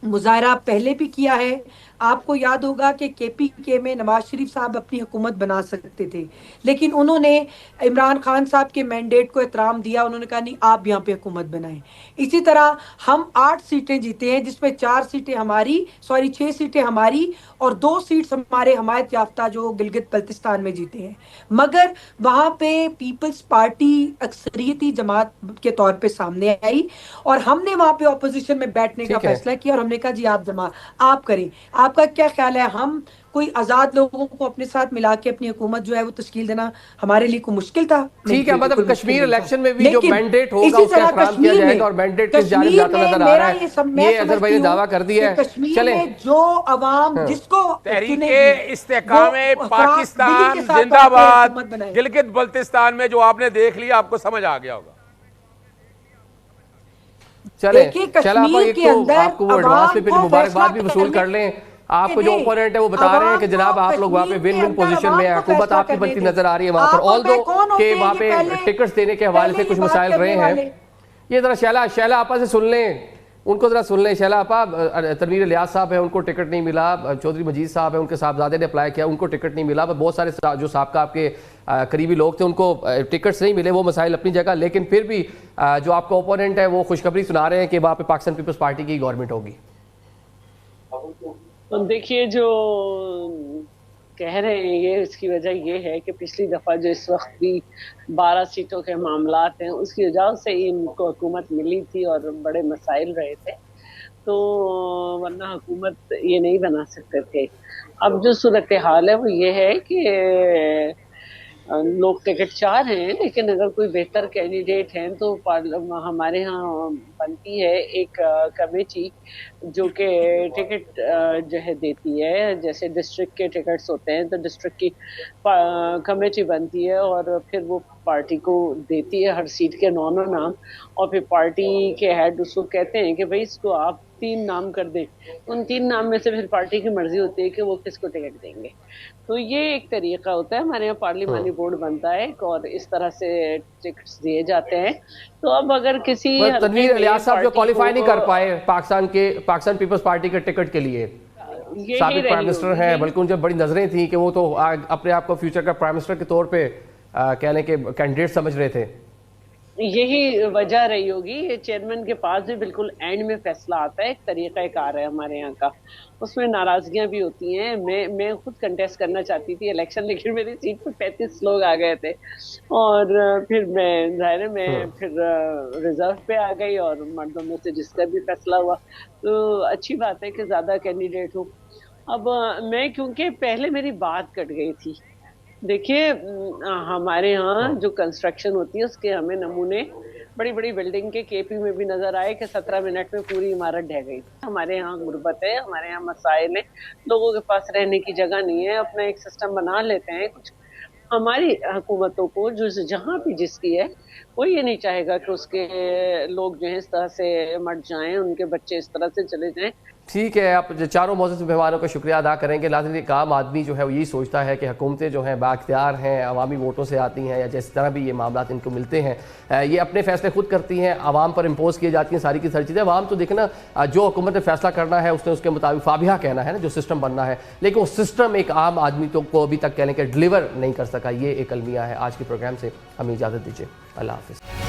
मुजाहरा पहले भी किया है। आपको याद होगा कि केपीके में नवाज शरीफ साहब अपनी हुकूमत बना सकते थे, लेकिन उन्होंने इमरान खान साहब के मैंडेट को एहतराम दिया, उन्होंने कहा नहीं आप यहाँ पे हुकूमत बनाएं। इसी तरह हम 8 सीटें जीते हैं, जिसमें 4 सीटें हमारी, सॉरी 6 सीटें हमारी, और 2 सीट्स हमारे हमायत याफ्ता जो गिलगित बल्तिस्तान में जीते हैं। मगर वहां पे पीपल्स पार्टी अक्सरियती जमात के तौर पे सामने आई, और हमने वहां पे ऑपोजिशन में बैठने का
ठीक है,
फैसला किया, और हमने कहा जी आप करें। आपका क्या ख्याल है, हम कोई आजाद लोगों को अपने साथ मिला के अपनी हुकूमत जो है वो तश्कील देना हमारे लिए कोई मुश्किल था? नहीं,
ठीक है। मतलब
बिल्कुल मुश्किल
कश्मीर
नहीं था।
इलेक्शन में भी जो
लेकिन
मैंडेट होगा
इसी
उसका
तरह
एहतराम किया
कश्मीर में,
जाएगा, और मैंडेट किस जानिब
कश्मीर
जाता
में
नजर आ
मेरा
रहा है,
मैं
ये अजहर भाई
समझती
ने
हूँ
दावा कर
कि
दिया है।
कश्मीर
चलें,
में जो अवाम जिसको
तहरीके
चुनेगी
इस्तेकाम
वो
पाकिस्तान
दिल्ली के साथ
जिंदाबाद,
हुकूमत बनाए।
गिलगित बल्तिस्तान में जो आपने देख लिया आपको समझ आ गया होगा।
चलें।
देखिए
चल आप
कश्मीर
एक
के
तो
अंदर
आपको वो एडवांस
अवाम
में फिर
को
मुबारकबाद
फैसला
भी वसूल कर
करने,
लें। आपको जो
नहीं,
ओपोनेंट है वो बता रहे हैं कि
अवाम
जनाब
को
आप लोग वहाँ पे
कश्मीर
विन
के
विन
अंदर
पोजीशन में
अवाम
है,
को
हुकूमत
फैसला
आपकी
करने
बनती
दें।
नजर आ रही है वहाँ पर,
आप और
ऑल दो
मैं कौन होते
के
हैं
वहाँ
ये
पे
पहले
टिकट्स देने के हवाले से
पहले
कुछ
ये बात
मसाइल रहे
करने
हैं।
वाले?
ये जरा शैला आपा से सुन लें, उनको जरा सुन लें। शैला आपा, तनवीर इलियास साहब है, उनको टिकट नहीं मिला। चौधरी मजीद साहब है, उनके साहबजादे ने अप्लाई किया, उनको टिकट नहीं मिला। बहुत सारे जो साहब आपके करीबी लोग थे उनको टिकट्स नहीं मिले। वो मसाइल अपनी जगह, लेकिन फिर भी जो आपका ओपोनेंट है वो खुशखबरी सुना रहे हैं कि वहाँ पे पाकिस्तान पीपल्स पार्टी की गवर्नमेंट होगी।
तो देखिए, जो कह रहे हैं ये, इसकी वजह ये है कि पिछली दफ़ा जो इस वक्त भी 12 सीटों के मामलात हैं उसकी वजह से ही इनको हुकूमत मिली थी और बड़े मसाइल रहे थे, तो वरना हुकूमत ये नहीं बना सकते थे। अब जो सूरत हाल है वो ये है कि लोग टिकट चाह रहे हैं, लेकिन अगर कोई बेहतर कैंडिडेट हैं तो हमारे यहाँ बनती है एक कमेटी जो कि टिकट जो है देती है। जैसे डिस्ट्रिक्ट के टिकट्स होते हैं तो डिस्ट्रिक्ट की कमेटी बनती है और फिर वो पार्टी को देती है हर सीट के 9 नाम, और फिर पार्टी के हेड उसको कहते हैं कि भाई इसको आप 3 नाम कर दें। उन 3 नाम में से फिर पार्टी की मर्जी होती है कि वो किसको टिकट देंगे। तो ये एक तरीका होता है। हमारे यहाँ पार्लिमानी बोर्ड बनता है और इस तरह से टिकट्स दिए जाते हैं। तो अब अगर किसी
तनवीर इलियास साहब जो क्वालिफाई नहीं कर पाए पाकिस्तान पीपल्स पार्टी के टिकट के लिए, साबिक प्राइम मिनिस्टर हैं, बल्कि उनसे बड़ी नजरें थी कि वो तो अपने आप को फ्यूचर का प्राइम मिनिस्टर के तौर पे कहने के कैंडिडेट समझ रहे थे।
यही वजह रही होगी। ये चेयरमैन के पास भी बिल्कुल एंड में फैसला आता है, एक तरीका कार है हमारे यहाँ का, उसमें नाराजगियां भी होती हैं। मैं खुद कंटेस्ट करना चाहती थी इलेक्शन, लेकिन मेरी सीट पे 35 लोग आ गए थे और फिर मैं जाहिर है मैं फिर रिजर्व पे आ गई और मर्दों में से जिसका भी फैसला हुआ। तो अच्छी बात है कि ज्यादा कैंडिडेट हो। अब मैं, क्योंकि पहले मेरी बात कट गई थी। देखिए, हमारे यहाँ जो कंस्ट्रक्शन होती है उसके हमें नमूने बड़ी बड़ी बिल्डिंग के केपी में भी नजर आए कि 17 मिनट में पूरी इमारत ढह गई। हमारे यहाँ गुर्बत है, हमारे यहाँ मसाइल है, लोगों के पास रहने की जगह नहीं है, अपना एक सिस्टम बना लेते हैं। कुछ हमारी हुकूमतों को जो जहाँ भी जिसकी है वो ये नहीं चाहेगा कि उसके लोग जो है इस तरह से मर जाएं, उनके बच्चे इस तरह से चले जाएं।
ठीक है, आप जो चारों मौजूद मेहमानों का शुक्रिया अदा करेंगे। नाज़रीन, एक आम आदमी जो है वो यही सोचता है कि हुकूमतें जो हैं बाख्तियार हैं, अवामी वोटों से आती हैं या जिस तरह भी ये मामला इनको मिलते हैं, ये अपने फैसले खुद करती हैं, आवाम पर इम्पोज किए जाती हैं सारी की सारी चीज़ें। आवाम तो देखना, जो हुकूमत ने फैसला करना है उसने उसके मुताबिक फाबिहा कहना है ना, जो सिस्टम बनना है, लेकिन वो सिस्टम एक आम आदमी तो को अभी तक कहने के डिलीवर नहीं कर सका। ये एक अलमिया है। आज के प्रोग्राम से हमें इजाज़त दीजिए। अल्लाह हाफिज़।